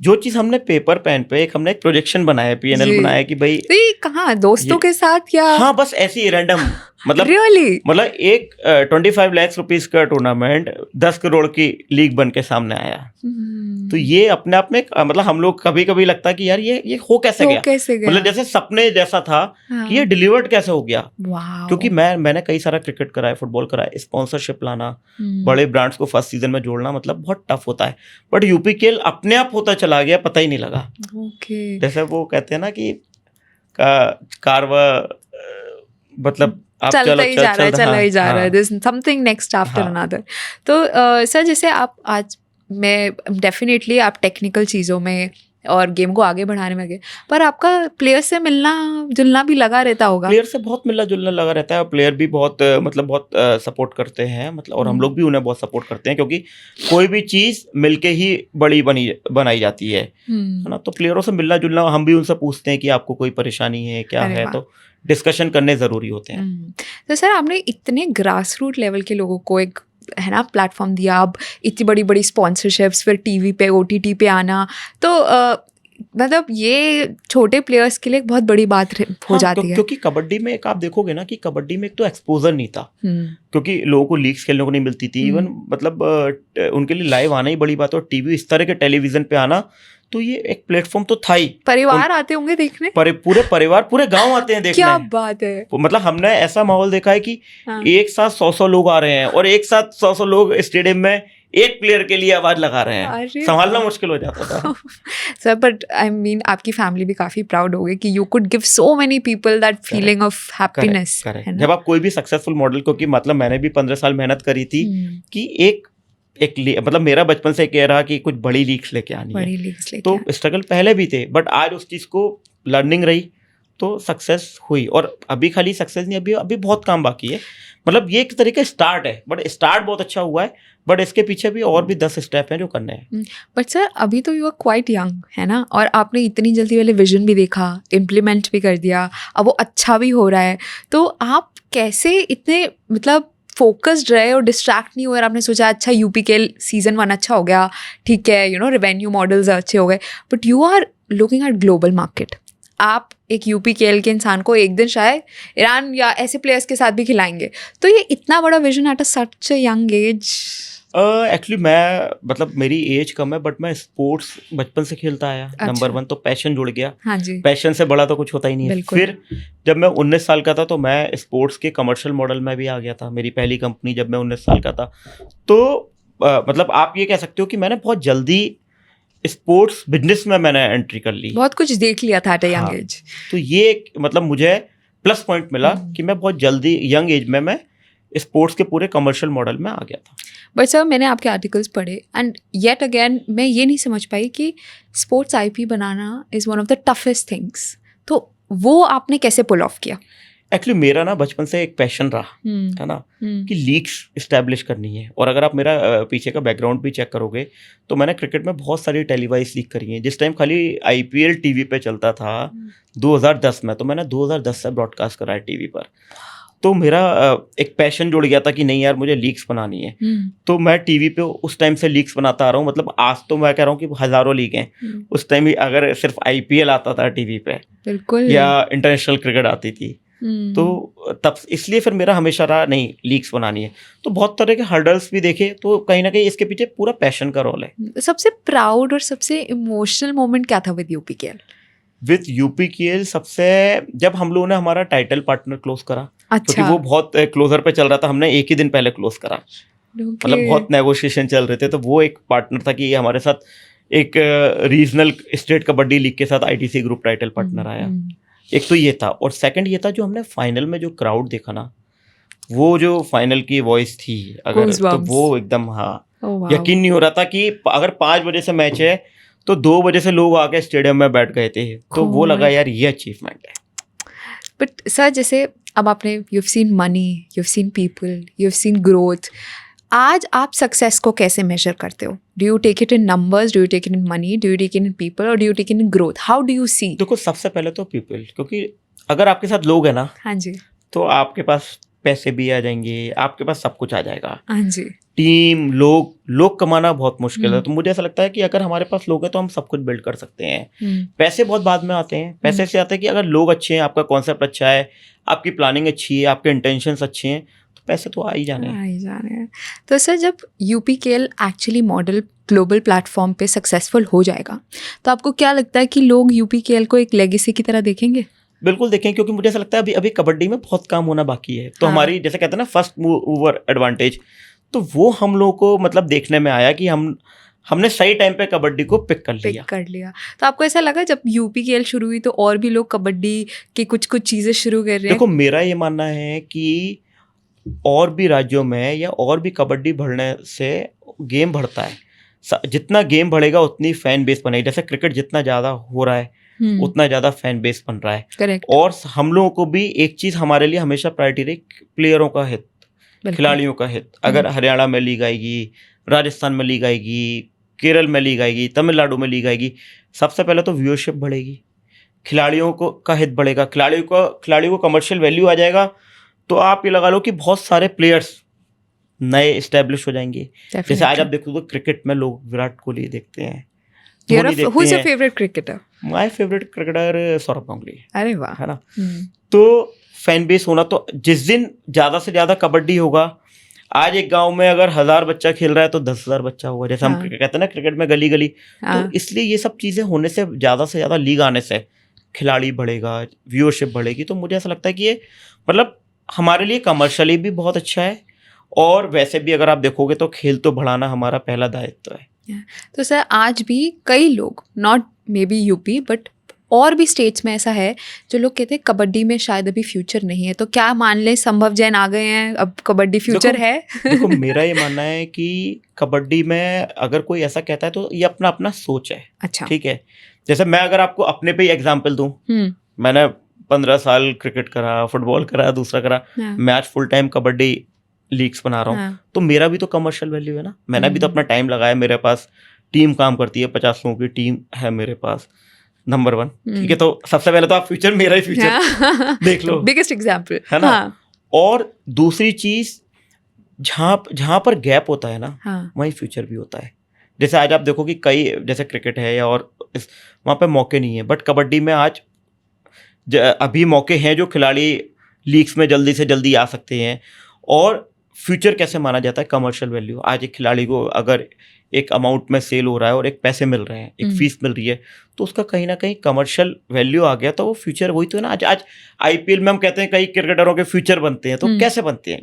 जो चीज़ हमने पेपर पेन पे हमने एक प्रोजेक्शन बनाया, पीएनएल जी। बनाया कि भाई, तो ये कहाँ, दोस्तों ये- के साथ या? हाँ बस ऐसे ही रैंडम, मतलब रियली? मतलब एक 25 लाख रुपीस का टूर्नामेंट 10 करोड़ की लीग बन के सामने आया। तो ये अपने आप में मतलब हम लोग कभी कभी लगता है कि यार ये हो कैसे तो गया, कैसे गया? मतलब जैसे सपने जैसा था हाँ। कि ये डिलीवर्ड कैसे हो गया। वाओ। क्योंकि मैंने कई सारा क्रिकेट कराया, फुटबॉल कराया, स्पॉन्सरशिप लाना, बड़े ब्रांड्स को फर्स्ट सीजन में जोड़ना मतलब बहुत टफ होता है, बट यूपीकेएल अपने आप होता चला गया, पता ही नहीं लगा। ओके। जैसे वो कहते हैं ना कि कारवा, मतलब आप चलता ही जा रहा है, चला ही जा रहा है, हाँ, दिस समथिंग नेक्स्ट आफ्टर हाँ। अनदर। तो सर, जैसे आप आज, मैं डेफिनेटली आप टेक्निकल चीज़ों में और गेम को आगे बढ़ाने में गए, पर आपका प्लेयर से मिलना जुलना भी लगा रहता होगा। प्लेयर से बहुत मिलना जुलना लगा रहता है, और प्लेयर भी बहुत मतलब बहुत सपोर्ट करते हैं, मतलब, और हम लोग भी उन्हें बहुत सपोर्ट करते हैं, क्योंकि कोई भी चीज़ मिलके ही बड़ी बनाई जाती है ना। तो प्लेयरों से मिलना जुलना, हम भी उनसे पूछते हैं कि आपको कोई परेशानी है क्या अरे है, वाह। तो डिस्कशन करने ज़रूरी होते हैं। तो सर, आपने इतने ग्रास रूट लेवल के लोगों को एक, है ना, प्लेटफॉर्म दिया, अब इतनी बड़ी बड़ी स्पॉन्सरशिप्स, फिर टीवी पे ओटीटी पे आना, तो मतलब ये छोटे प्लेयर्स के लिए एक बहुत बड़ी बात हो हाँ, जाती है। क्योंकि कबड्डी में एक आप देखोगे ना कि कबड्डी में एक तो एक्सपोजर नहीं था, हम्म, क्योंकि लोगों को लीग्स खेलने को नहीं मिलती थी, इवन मतलब उनके लिए लाइव आना ही बड़ी बात है, और टीवी इस तरह के टेलीविजन पे आना, तो ये एक प्लेटफॉर्म तो था ही। परिवार आते होंगे देखने? पूरे परिवार, पूरे गांव आते हैं देखने। क्या बात है। मतलब हमने ऐसा माहौल देखा है कि हाँ। एक साथ 100 लोग आ रहे हैं, और एक साथ 100 लोग स्टेडियम में एक प्लेयर के लिए आवाज लगा रहे हैं, अरे संभालना वाह। मुश्किल हो जाता था। सर, बट आई मीन आपकी फैमिली भी काफी प्राउड होगी कि you could give so many people that feeling of happiness, है करेक्ट। ना? जब आप कोई भी सक्सेसफुल मॉडल, क्योंकि मतलब मैंने भी 15 साल मेहनत करी थी कि मतलब मेरा बचपन से कह रहा कि कुछ बड़ी लीग्स लेके आनी है, बड़ी लीग्स लेके तो स्ट्रगल पहले भी थे, बट आज उस चीज को लर्निंग रही तो सक्सेस हुई। और अभी खाली सक्सेस नहीं, अभी बहुत काम बाकी है। मतलब ये एक तरीके स्टार्ट है, बट स्टार्ट बहुत अच्छा हुआ है, बट इसके पीछे भी और भी 10 स्टेप हैं जो करने हैं। बट सर, अभी तो यू आर क्वाइट यंग, है ना, और आपने इतनी जल्दी वाले विजन भी देखा, इम्प्लीमेंट भी कर दिया, अब वो अच्छा भी हो रहा है, तो आप कैसे इतने मतलब फोकस्ड रहे और डिस्ट्रैक्ट नहीं हुए, और आपने सोचा अच्छा यूपीकेएल सीजन 1 अच्छा हो गया, ठीक है, रेवेन्यू मॉडल्स अच्छे हो गए, but you are looking at global market. आप एक यूपीकेएल के इंसान को एक दिन शायद ईरान या ऐसे प्लेयर्स के साथ भी खिलाएंगे, तो ये इतना बड़ा vision at a such young age? Actually मैं, मतलब मेरी एज कम है, बट मैं स्पोर्ट्स बचपन से खेलता आया। अच्छा। नंबर 1 तो पैशन जुड़ गया, हाँ जी, पैशन से बड़ा तो कुछ होता ही नहीं है। बिल्कुल। फिर जब मैं 19 साल का था तो मैं स्पोर्ट्स के कमर्शियल मॉडल में भी आ गया था, मेरी पहली कंपनी जब मैं 19 साल का था। तो मतलब आप ये कह सकते हो कि मैंने बहुत जल्दी स्पोर्ट्स बिजनेस में मैंने एंट्री कर ली, बहुत कुछ देख लिया था एट अ यंग हाँ। एज। तो ये एक मतलब मुझे प्लस पॉइंट मिला कि मैं बहुत जल्दी यंग एज में मैं स्पोर्ट्स के पूरे कमर्शियल मॉडल में आ गया था। बट सर, मैंने आपके आर्टिकल्स पढ़े एंड येट अगेन मैं ये नहीं समझ पाई कि sports IP banana is one of the toughest things, तो वो आपने कैसे पुल ऑफ किया? एक्चुअली मेरा ना बचपन से एक पैशन रहा है ना कि लीग्स इस्टेब्लिश करनी है। और अगर आप मेरा पीछे का बैकग्राउंड भी चेक करोगे तो मैंने क्रिकेट में बहुत सारी टेलीवाइज लीग करी है। जिस टाइम खाली आईपीएल टीवी पे चलता था 2010 में, तो मैंने 2010 से ब्रॉडकास्ट करा है टीवी पर। तो मेरा एक पैशन जुड़ गया था कि नहीं यार मुझे लीग्स बनानी है। तो मैं टीवी पे उस टाइम से लीग्स बनाता आ रहा हूँ। मतलब आज तो मैं कह रहा हूँ कि हज़ारों लीग हैं। उस टाइम अगर सिर्फ आईपीएल आता था टीवी पे, बिल्कुल, या इंटरनेशनल क्रिकेट आती थी, तो तब इसलिए फिर मेरा हमेशा रहा नहीं लीग्स बनानी है। तो बहुत तरह के हर्डल्स भी देखे, तो कहीं ना कहीं इसके पीछे पूरा पैशन का रोल है। सबसे प्राउड और सबसे इमोशनल मोमेंट क्या था विद यूपीकेएल? विद यूपीकेएल सबसे, जब हम लोगों ने हमारा टाइटल पार्टनर क्लोज करा, अच्छा, क्योंकि वो बहुत क्लोजर पे चल रहा था, हमने एक ही दिन पहले क्लोज करा। मतलब बहुत नेगोशिएशन चल रहे थे, तो वो एक पार्टनर था कि ये हमारे साथ एक रीजनल स्टेट कबड्डी लीग के साथ आईटीसी ग्रुप टाइटल पार्टनर आया। एक तो ये था, और सेकंड ये था जो हमने फाइनल में जो क्राउड देखा ना, वो जो फाइनल की वॉइस थी अगर, तो Goosebumps. वो एकदम, हाँ, Oh, wow. यकीन नहीं हो रहा था कि अगर 5 बजे से मैच है तो 2 बजे से लोग आके स्टेडियम में बैठ गए थे, तो वो Cool. लगा यार ये अचीवमेंट है। बट सर जैसे अब आपने you've seen money, you've seen people, you've seen growth. आज आप सक्सेस को कैसे मेजर करते हो? Do you take it in numbers, do you take it in money, do you take it in people, और do you take it in growth? How do you see? देखो सबसे पहले तो पीपल, क्योंकि अगर आपके साथ लोग हैं ना, हाँ जी, तो आपके पास पैसे भी आ जाएंगे, आपके पास सब कुछ आ जाएगा। हाँ जी, टीम, लोग कमाना बहुत मुश्किल है, तो मुझे ऐसा लगता है कि अगर हमारे पास लोग हैं तो हम सब कुछ बिल्ड कर सकते हैं। पैसे बहुत बाद में आते हैं, पैसे से आते हैं कि अगर लोग अच्छे हैं, आपका कॉन्सेप्ट अच्छा है, आपकी प्लानिंग अच्छी है, आपके इंटेंशंस अच्छे हैं, तो पैसे तो आ ही जाने हैं। आ ही जाने हैं। तो सर जब यूपीकेएल एक्चुअली मॉडल ग्लोबल प्लेटफॉर्म पे सक्सेसफुल हो जाएगा, तो आपको क्या लगता है कि लोग यूपीकेएल को एक लेगेसी की तरह देखेंगे? बिल्कुल देखें, क्योंकि मुझे ऐसा लगता है अभी कबड्डी में बहुत काम होना बाकी है। तो हाँ। हमारी जैसे कहते हैं ना फर्स्ट मूवर एडवांटेज, तो वो हम लोगों को मतलब देखने में आया कि हमने सही टाइम पे कबड्डी को पिक कर लिया। तो आपको ऐसा लगा जब यूपीकेएल शुरू हुई तो और भी लोग कबड्डी की कुछ चीज़ें शुरू कर रहे हैं? देखो मेरा ये मानना है कि और भी राज्यों में या और भी कबड्डी बढ़ने से गेम बढ़ता है। जितना गेम बढ़ेगा उतनी फैन बेस बनेगी। जैसे क्रिकेट जितना ज़्यादा हो रहा है उतना ज़्यादा फैन बेस बन रहा है। करेक्ट। और हम लोगों को भी एक चीज़ हमारे लिए हमेशा प्रायोरिटी रही, प्लेयरों का हित, खिलाड़ियों का हित। अगर हरियाणा में लीग आएगी, राजस्थान में लीग आएगी, केरल में लीग आएगी, तमिलनाडु में लीग आएगी, सबसे पहले तो व्यूअरशिप बढ़ेगी, खिलाड़ियों को का हित बढ़ेगा, खिलाड़ियों को कमर्शियल वैल्यू आ जाएगा। तो आप ये लगा लो कि बहुत सारे प्लेयर्स नए इस्टेब्लिश हो जाएंगे। जैसे आज आप देखो तो क्रिकेट में लोग विराट कोहली देखते हैं, धोनी देखते Who's your हैं। favorite cricketer? My favourite cricketer Saurabh Ganguly, अरे वाह। है ना। तो फैन बेस होना, तो जिस दिन ज़्यादा से ज़्यादा कबड्डी होगा, आज एक गांव में अगर 1000 बच्चा खेल रहा है तो 10,000 बच्चा होगा। जैसे हम कहते हैं ना क्रिकेट में गली गली, तो इसलिए ये सब चीज़ें होने से ज़्यादा लीग आने से खिलाड़ी बढ़ेगा, व्यूअरशिप बढ़ेगी। तो मुझे ऐसा लगता है कि ये मतलब हमारे लिए कमर्शियली भी बहुत अच्छा है, और वैसे भी अगर आप देखोगे तो खेल तो बढ़ाना हमारा पहला दायित्व है। तो सर आज भी कई लोग, not may be UP but और भी स्टेट्स में ऐसा है जो लोग कहते हैं कबड्डी में शायद अभी फ्यूचर नहीं है, तो क्या मान लें संभव जैन आ गए हैं, अब कबड्डी फ्यूचर है? देखो मेरा ये मानना है कि कबड्डी में अगर कोई ऐसा कहता है तो ये अपना अपना सोच है। अच्छा, ठीक है। जैसे मैं अगर आपको अपने पे ही एग्जाम्पल दूं, मैंने 15 साल क्रिकेट करा, फुटबॉल करा, दूसरा करा, मैं आज फुल टाइम कबड्डी लीग्स बना रहा हूँ। तो मेरा भी तो कमर्शियल वैल्यू है ना, मैंने भी तो अपना टाइम लगाया, मेरे पास टीम काम करती है, 50 लोगों की टीम है मेरे पास, नंबर 1। ठीक है, तो सबसे पहले तो आप फ्यूचर, मेरा ही फ्यूचर देख लो, बिगेस्ट एग्जाम्पल है ना। और दूसरी चीज, जहाँ पर गैप होता है ना, वहीं फ्यूचर भी होता है। जैसे आज आप देखो कि कई, जैसे क्रिकेट है या और वहाँ पे मौके नहीं है, बट कबड्डी में आज अभी मौके हैं जो खिलाड़ी लीग्स में जल्दी से जल्दी आ सकते हैं। और फ्यूचर कैसे माना जाता है? Commercial value. आज एक खिलाड़ी को अगर एक अमाउंट में सेल हो रहा है और एक पैसे मिल रहे हैं, एक फीस मिल रही है, तो उसका कहीं ना कहीं कमर्शियल वैल्यू आ गया, तो वो फ्यूचर वही तो है ना। आज आईपीएल में हम कहते हैं कई क्रिकेटरों के फ्यूचर बनते हैं, तो कैसे बनते हैं?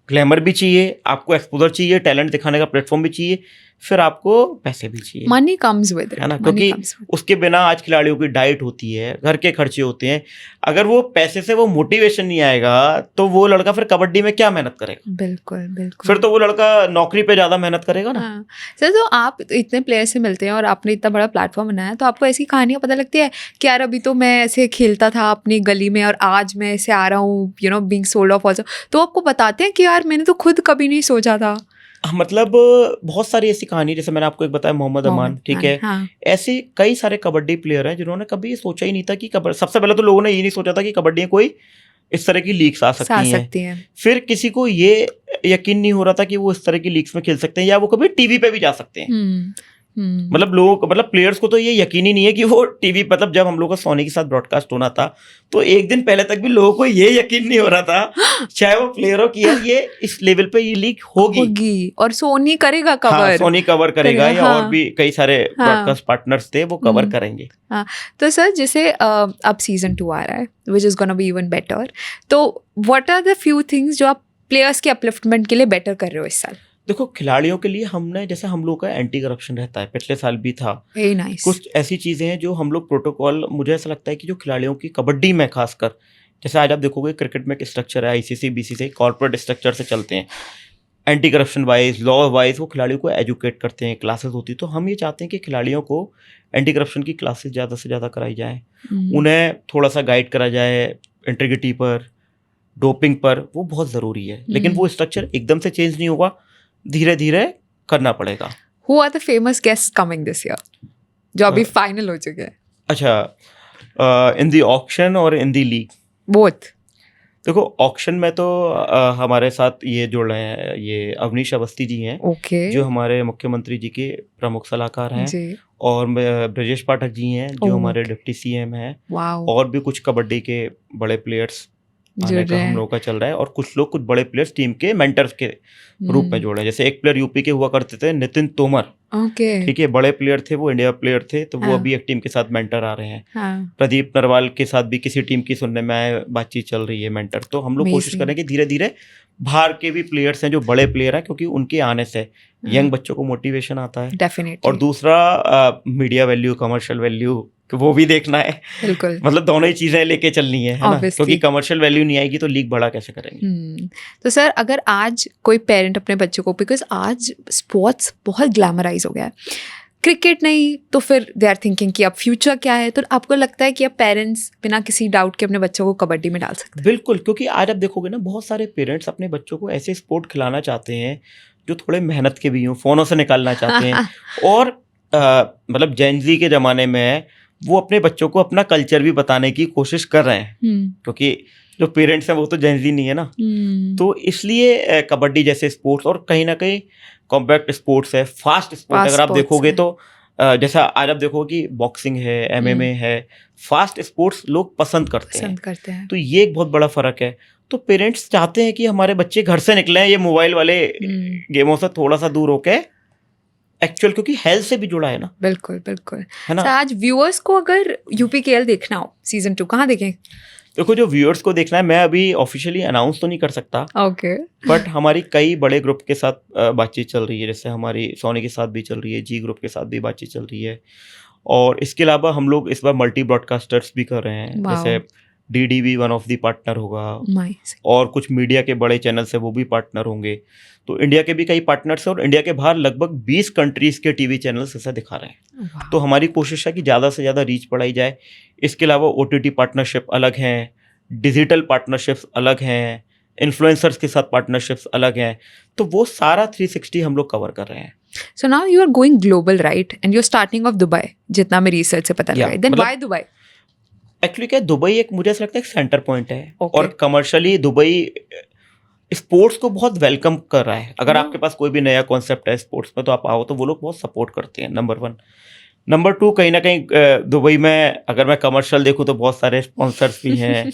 ग्लैमर भी चाहिए, आपको एक्सपोजर चाहिए, टैलेंट दिखाने का प्लेटफॉर्म भी चाहिए, फिर आपको पैसे भी चाहिए, मनी कम्स विद इट, है ना। क्योंकि उसके बिना आज खिलाड़ियों की डाइट होती है, घर के खर्चे होते हैं। अगर वो पैसे से वो मोटिवेशन नहीं आएगा तो वो लड़का फिर कबड्डी में क्या मेहनत करेगा? बिल्कुल। फिर तो वो लड़का नौकरी पे ज्यादा मेहनत करेगा ना। सर तो आप इतने प्लेयर से मिलते हैं और आपने इतना बड़ा प्लेटफॉर्म बनाया, तो आपको ऐसी कहानियां पता लगती है कि यार अभी तो मैं ऐसे खेलता था अपनी गली में और आज मैं ऐसे आ रहा हूँ, बीइंग सोल्ड ऑफ ऑल्सो, तो आपको बताते हैं कि यार मैंने तो खुद कभी नहीं सोचा था? मतलब बहुत सारी ऐसी कहानी, जैसे मैंने आपको एक बताया मोहम्मद अमान, ठीक है। ऐसे कई सारे कबड्डी प्लेयर हैं जिन्होंने कभी ये सोचा ही नहीं था कि सबसे पहले तो लोगों ने ये नहीं सोचा था कि कबड्डी में कोई इस तरह की लीग्स आ सकती हैं। फिर किसी को ये यकीन नहीं हो रहा था कि वो इस तरह की लीग्स में खेल सकते हैं या वो कभी टीवी पे भी जा सकते हैं। मतलब लोग, मतलब प्लेयर्स को तो ये यकीन ही नहीं है कि वो टीवी, मतलब जब हम लोग का सोनी के साथ ब्रॉडकास्ट होना था तो एक दिन पहले तक भी लोगों को ये यकीन नहीं हो रहा था, चाहे वो प्लेयरों की यार ये इस लेवल पे ये लीग होगी और सोनी करेगा कवर। हाँ, सोनी कवर करेगा या और भी कई सारे ब्रॉडकास्ट पार्टनर्स थे वो कवर करेंगे। तो सर जैसे अब सीजन 2 आ रहा है which is gonna be even better, तो what are the few things जो आप प्लेयर्स के अपलिफ्टमेंट के लिए बेटर कर रहे हो इस साल? देखो खिलाड़ियों के लिए हमने, जैसे हम लोग का एंटी करप्शन रहता है, पिछले साल भी था, वेरी नाइस। कुछ ऐसी चीज़ें हैं जो हम लोग प्रोटोकॉल, मुझे ऐसा लगता है कि जो खिलाड़ियों की कबड्डी में खासकर, जैसे आज आप देखोगे क्रिकेट में एक स्ट्रक्चर है, आईसीसी बीसीसीआई कॉर्पोरेट स्ट्रक्चर से चलते हैं, anti corruption wise, law wise वो खिलाड़ियों को एजुकेट करते हैं, क्लासेस होती है। तो हम ये चाहते हैं कि खिलाड़ियों को एंटी करप्शन की क्लासेस ज़्यादा से ज़्यादा कराई जाए, उन्हें थोड़ा सा गाइड करा जाए इंटीग्रिटी पर, डोपिंग पर, वो बहुत ज़रूरी है। लेकिन वो स्ट्रक्चर एकदम से चेंज नहीं होगा, धीरे धीरे करना पड़ेगा। Who are the famous guests coming this year? जो अभी फाइनल हो चुके हैं। अच्छा, इन दी ऑक्शन और इन दी लीग? बोथ। देखो ऑक्शन में तो हमारे साथ ये जुड़ रहे हैं, ये अवनीश अवस्थी जी हैं, ओके। जो हमारे मुख्यमंत्री जी के प्रमुख सलाहकार हैं, जी। और ब्रजेश पाठक जी हैं, जो हमारे डिप्टी सीएम हैं, वाओ। और भी कुछ कबड्डी के बड़े प्लेयर्स आने जुड़ का रहे हम हैं। लोग का चल रहा है, और कुछ लोग, कुछ बड़े प्लेयर्स टीम के मेंटर्स के रूप में जोड़े हैं। जैसे एक प्लेयर यूपी के हुआ करते थे, नितिन तोमर, ओके। ठीक है, बड़े प्लेयर थे वो, इंडिया प्लेयर थे, तो वो हाँ। अभी एक टीम के साथ मेंटर आ रहे हैं। हाँ। प्रदीप नरवाल के साथ भी किसी टीम की सुनने में आए, बातचीत चल रही है, मेंटर। तो हम लोग कोशिश Amazing. करें कि धीरे धीरे बाहर के भी प्लेयर्स हैं जो बड़े प्लेयर हैं, क्योंकि उनके आने से यंग बच्चों को मोटिवेशन आता है, डेफिनेटली। और दूसरा मीडिया वैल्यू, कमर्शियल वैल्यू, वो भी देखना है। बिल्कुल। मतलब दोनों ही चीजें लेके चलनी है ना, Obviously. क्योंकि कमर्शियल वैल्यू नहीं आएगी तो लीग बड़ा कैसे करेंगे। तो सर अगर आज कोई पेरेंट अपने बच्चों को, बिकॉज आज स्पोर्ट्स बहुत ग्लैमराइज हो गया है, क्रिकेट नहीं तो फिर दे आर थिंकिंग कि अब फ्यूचर क्या है, तो आपको लगता है कि अब पेरेंट्स बिना किसी डाउट के अपने बच्चों को कबड्डी में डाल सकते बिल्कुल, क्योंकि आज आप देखोगे ना, बहुत सारे पेरेंट्स अपने बच्चों को ऐसे स्पोर्ट खिलाना चाहते हैं जो थोड़े मेहनत के भी हों, फोनों से निकालना चाहते हैं, और मतलब जेनजी के ज़माने में वो अपने बच्चों को अपना कल्चर भी बताने की कोशिश कर रहे हैं, हैं? क्योंकि जो पेरेंट्स हैं वो तो जेनजी नहीं है ना। तो इसलिए कबड्डी जैसे स्पोर्ट्स, और कहीं ना कहीं कॉम्पैक्ट स्पोर्ट्स है, फास्ट स्पोर्ट, अगर आप sports देखोगे है। तो जैसा आज आप देखोगे कि बॉक्सिंग है, एमएमए है, फास्ट स्पोर्ट्स लोग पसंद करते हैं। पसंद करते हैं। तो ये एक बहुत बड़ा फर्क है। तो पेरेंट्स चाहते हैं कि हमारे बच्चे घर से निकले, ये मोबाइल वाले गेमों से थोड़ा सा दूर होके, एक्चुअल, क्योंकि हेल्थ से भी जुड़ा है ना। बिल्कुल बिल्कुल। है ना। सर आज व्यूअर्स को अगर यूपीकेएल देखना हो सीजन 2 कहाँ देखें? देखो जो व्यूअर्स को देखना है, मैं अभी ऑफिशियली अनाउंस तो नहीं कर सकता, ओके। बट हमारी कई बड़े ग्रुप के साथ बातचीत चल रही है, जैसे हमारी सोनी के साथ भी चल रही है, जी ग्रुप के साथ भी बातचीत चल रही है, और इसके अलावा हम लोग इस बार मल्टी ब्रॉडकास्टर्स भी कर रहे हैं, Wow. जैसे डीडीवी वन ऑफ दी पार्टनर होगा, नाइस। और कुछ मीडिया के बड़े चैनल्स है वो भी पार्टनर होंगे। तो इंडिया के भी कई पार्टनर्स हैं, और इंडिया के बाहर लगभग 20 कंट्रीज़ के टीवी चैनल्स ऐसा दिखा रहे हैं। तो हमारी कोशिश है कि ज़्यादा से ज़्यादा रीच बढ़ाई जाए। इसके अलावा ओटीटी पार्टनरशिप अलग हैं, डिजिटल पार्टनरशिप्स अलग हैं, इन्फ्लुएंसर्स के साथ पार्टनरशिप्स अलग हैं, तो वो सारा 360 हम लोग कवर कर रहे हैं। So now you are going global, right? And you're starting off Dubai, जितना मेरी रिसर्च से पता लगा है। Then मतलब- why Dubai? एक्चुअली क्या, दुबई एक, मुझे ऐसा लगता है, एक सेंटर पॉइंट है, Okay. और कमर्शियली दुबई स्पोर्ट्स को बहुत वेलकम कर रहा है। अगर आपके पास कोई भी नया कॉन्सेप्ट है स्पोर्ट्स में, तो आप आओ, तो वो लोग बहुत सपोर्ट करते हैं, नंबर 1। नंबर 2, कहीं ना कहीं दुबई में अगर मैं कमर्शियल देखूँ तो बहुत सारे स्पॉन्सर्स भी हैं,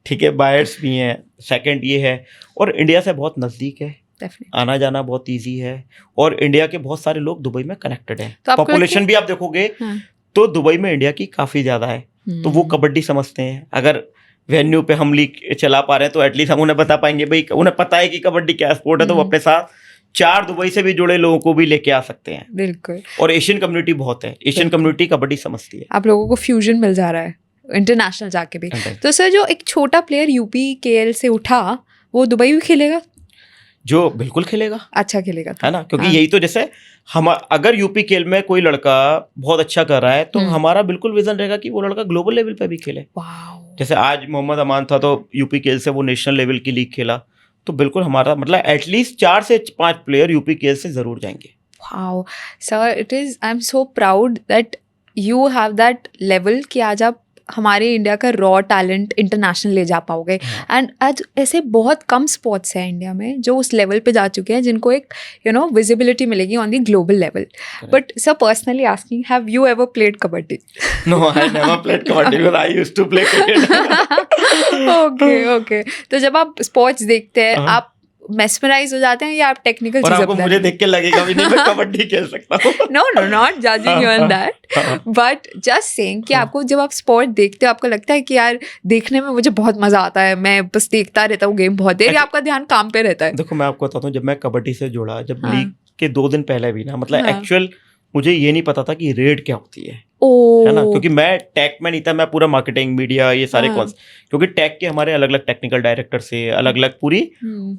ठीक है, बायर्स भी हैं। सेकंड ये है, और इंडिया से बहुत नज़दीक है, Definitely. आना जाना बहुत इजी है, और इंडिया के बहुत सारे लोग दुबई में कनेक्टेड हैं। तो आपको पॉपुलेशन लगता भी आप देखोगे हाँ। तो दुबई में इंडिया की काफ़ी ज़्यादा है, तो वो कबड्डी समझते हैं। अगर वेन्यू पे हम लीग चला पा रहे हैं तो एटलीस्ट हम उन्हें बता पाएंगे, भाई उन्हें पता है कि कबड्डी क्या स्पोर्ट है, तो वो अपने साथ 4 दुबई से भी जुड़े लोगों को भी लेके आ सकते हैं। बिल्कुल। और एशियन कम्युनिटी बहुत है, एशियन कम्युनिटी कबड्डी समझती है। आप लोगों को फ्यूजन मिल जा रहा है इंटरनेशनल जाके भी। तो सर जो एक छोटा प्लेयर यूपीकेएल से उठा, वो दुबई भी खेलेगा? जो बिल्कुल खेलेगा, अच्छा खेलेगा तो। है ना, क्योंकि हाँ। यही तो, जैसे हम अगर यूपीकेएल में कोई लड़का बहुत अच्छा कर रहा है, तो हमारा बिल्कुल विजन रहेगा कि वो लड़का ग्लोबल लेवल पे भी खेले। वाओ। जैसे आज मोहम्मद अमान था, तो यूपीकेएल से वो नेशनल लेवल की लीग खेला, तो बिल्कुल हमारा मतलब एटलीस्ट 4 से 5 प्लेयर यूपीकेएल से जरूर जाएंगे। Wow, sir, I am so proud that you have that level कि आज आप हमारे इंडिया का रॉ टैलेंट इंटरनेशनल ले जा पाओगे। एंड आज ऐसे बहुत कम स्पोर्ट्स हैं इंडिया में जो उस लेवल पे जा चुके हैं, जिनको एक विजिबिलिटी मिलेगी on the global level. But sir personally asking, have you ever played kabaddi? No, I never played kabaddi because I used to play cricket. Okay. तो जब आप स्पोर्ट्स देखते हैं, आप मेस्मराइज हो जाते हैं या आप टेक्निकल और चीज़ें आपको मुझे देख के लगेगा भी नहीं मैं कबड्डी खेल सकता हूँ। No no not judging you on that, but just saying कि आपको जब आप स्पोर्ट देखते हो आपको लगता है कि यार देखने में मुझे बहुत मजा आता है, मैं बस देखता रहता हूँ गेम बहुत देर, या आपका ध्यान काम पे रहता है? देखो मैं आपको बताता हूँ, जब मैं कबड्डी से जुड़ा, जब हाँ। लीग के 2 दिन पहले भी ना, मतलब हाँ। एक्चुअल मुझे ये नहीं पता था कि रेड क्या होती है ना, ओ क्योंकि मैं टेक में नहीं था, मैं पूरा मार्केटिंग मीडिया ये सारे हाँ। क्योंकि टेक के हमारे अलग अलग टेक्निकल डायरेक्टर से अलग अलग पूरी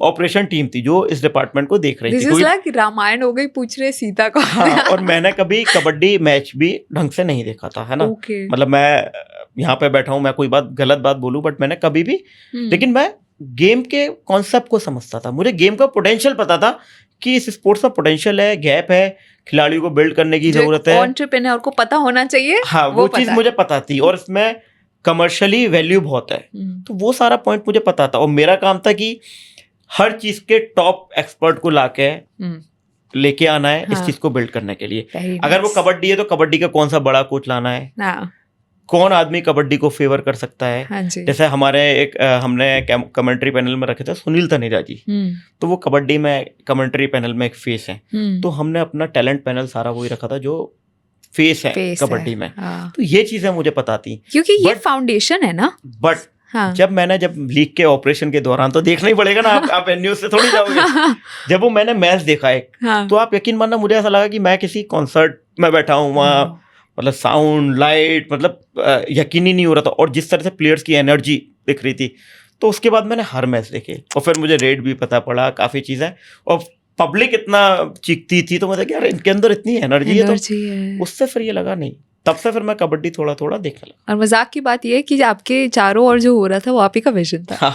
ऑपरेशन टीम थी जो इस डिपार्टमेंट को देख रही दिस थी, इज क्योंकि लाइक रामायण हो गई, पूछ रहे सीता को। हाँ, और मैंने कभी कबड्डी मैच भी ढंग से नहीं देखा था, है ना। ओके मतलब मैं यहाँ पे बैठा हूँ, मैं कोई गलत बात बोलूँ, बट मैंने कभी भी, लेकिन मैं गेम के कॉन्सेप्ट को समझता था, मुझे गेम का पोटेंशियल पता था कि इस स्पोर्ट्स में पोटेंशियल है, गैप है, खिलाड़ियों को बिल्ड करने की जरूरत है, एंटरप्रेन्योर को पता होना चाहिए। हाँ वो चीज मुझे पता थी, और इसमें कमर्शियली वैल्यू बहुत है, तो वो सारा पॉइंट मुझे पता था। और मेरा काम था कि हर चीज के टॉप एक्सपर्ट को लाके लेके आना है इस चीज को बिल्ड करने के लिए। अगर वो कबड्डी है तो कबड्डी का कौन सा बड़ा कोच लाना है, कौन आदमी कबड्डी को फेवर कर सकता है। हाँ जी। जैसे हमारे हमने कमेंट्री पैनल में रखे थे सुनील तनेजा जी, तो वो कबड्डी में कमेंट्री पैनल में एक फेस है, तो हमने अपना टैलेंट पैनल सारा वही रखा था जो फेस है कबड्डी में। तो ये चीजें मुझे पता थी, क्योंकि ये फाउंडेशन है ना। बट हाँ। जब लीग के ऑपरेशन के दौरान तो देखना ही पड़ेगा ना, आप न्यूज से थोड़ी जाओगे। जब वो मैंने मैच देखा एक, तो आप यकीन मानना मुझे ऐसा लगा कि मैं किसी कॉन्सर्ट में बैठा हूँ, वहाँ मतलब साउंड लाइट, मतलब यकीन ही नहीं हो रहा था, और जिस तरह से प्लेयर्स की एनर्जी दिख रही थी। तो उसके बाद मैंने हर मैच देखे, और फिर मुझे रेट भी पता पड़ा, काफ़ी चीज़ें, और पब्लिक इतना चीखती थी, तो मुझे यार इनके अंदर इतनी एनर्जी है, तो उससे फिर ये लगा नहीं, तब से फिर मैं कबड्डी थोड़ा थोड़ा देखने लगा। और मजाक की बात ये है कि आपके चारों ओर जो हो रहा था वो आप ही का विजन था।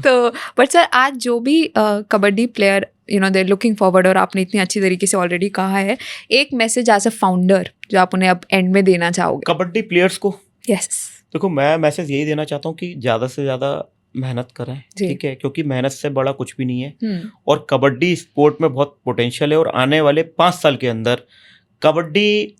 तो बट सर आज जो भी kabaddi player they looking forward, और आपने इतनी अच्छी तरीके से ऑलरेडी कहा है, एक मैसेज एज अ फाउंडर जो आप उन्हें अब एंड में देना चाहोगे कबड्डी प्लेयर्स को? यस देखो मैं मैसेज यही देना चाहता हूँ कि ज़्यादा से ज़्यादा मेहनत करें, ठीक है, क्योंकि मेहनत से बड़ा कुछ भी नहीं है, और कबड्डी स्पोर्ट में बहुत पोटेंशियल है, और आने वाले 5 साल के अंदर कबड्डी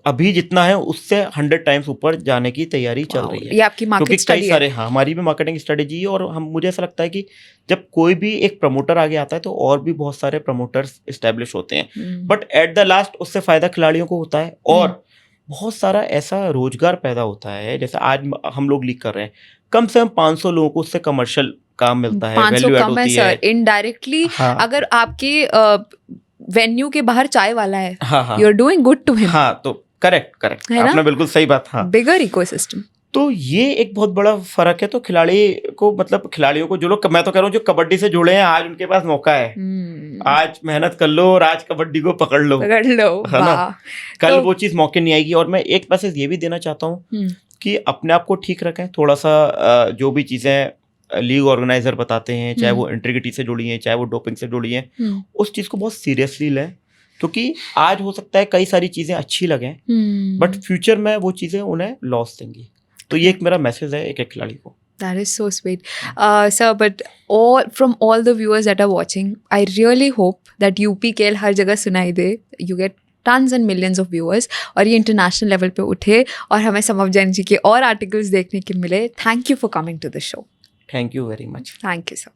अभी जितना है उससे 100 टाइम्स ऊपर जाने की तैयारी चल रही है। ये आपकी मार्केट स्टडी है? हाँ, हमारी भी मार्केटिंग स्ट्रेटेजी है, और मुझे ऐसा लगता है कि जब कोई भी एक प्रमोटर आगे आता है तो और भी बहुत सारे प्रमोटर्स एस्टेब्लिश होते हैं, बट एट द लास्ट उससे फायदा खिलाड़ियों को होता है, और बहुत सारा ऐसा रोजगार पैदा होता है। जैसे आज हम लोग लीग कर रहे हैं, कम से कम 500 लोगों को उससे कमर्शियल काम मिलता है, वैल्यू ऐड होती है इनडायरेक्टली। हाँ। अगर आपके वेन्यू के बाहर चाय वाला है, हाँ, you are doing good to him. हाँ, तो करेक्ट आपने बिल्कुल सही बात। हाँ, बिगर इकोसिस्टम। तो ये एक बहुत बड़ा फर्क है। तो खिलाड़ियों को जो लोग, मैं तो कह रहा हूँ जो कबड्डी से जुड़े हैं, आज उनके पास मौका है, आज मेहनत कर लो और आज कबड्डी को पकड़ लो, है ना। कल वो चीज मौके नहीं आएगी। और मैं एक मैसेज ये भी देना चाहता हूँ कि अपने आप को ठीक रखें थोड़ा सा। जो भी चीजें लीग ऑर्गेनाइजर बताते हैं, चाहे वो इंटीग्रिटी से जुड़ी हैं, चाहे वो डोपिंग से जुड़ी हैं, उस चीज को बहुत सीरियसली लें, क्योंकि आज हो सकता है कई सारी चीजें अच्छी लगें, बट फ्यूचर में वो चीजें उन्हें लॉस देंगी। तो ये एक मेरा मैसेज है एक खिलाड़ी को। That is so sweet. Sir, but from all the viewers that are watching, I really hope that UPKL हर जगह सुनाई दे, you get tons and millions of viewers, और ये इंटरनेशनल लेवल पे उठे, और हमें समव जैन जी के और आर्टिकल्स देखने के मिले। Thank you for coming to the show. Thank you very much. Thank you, sir.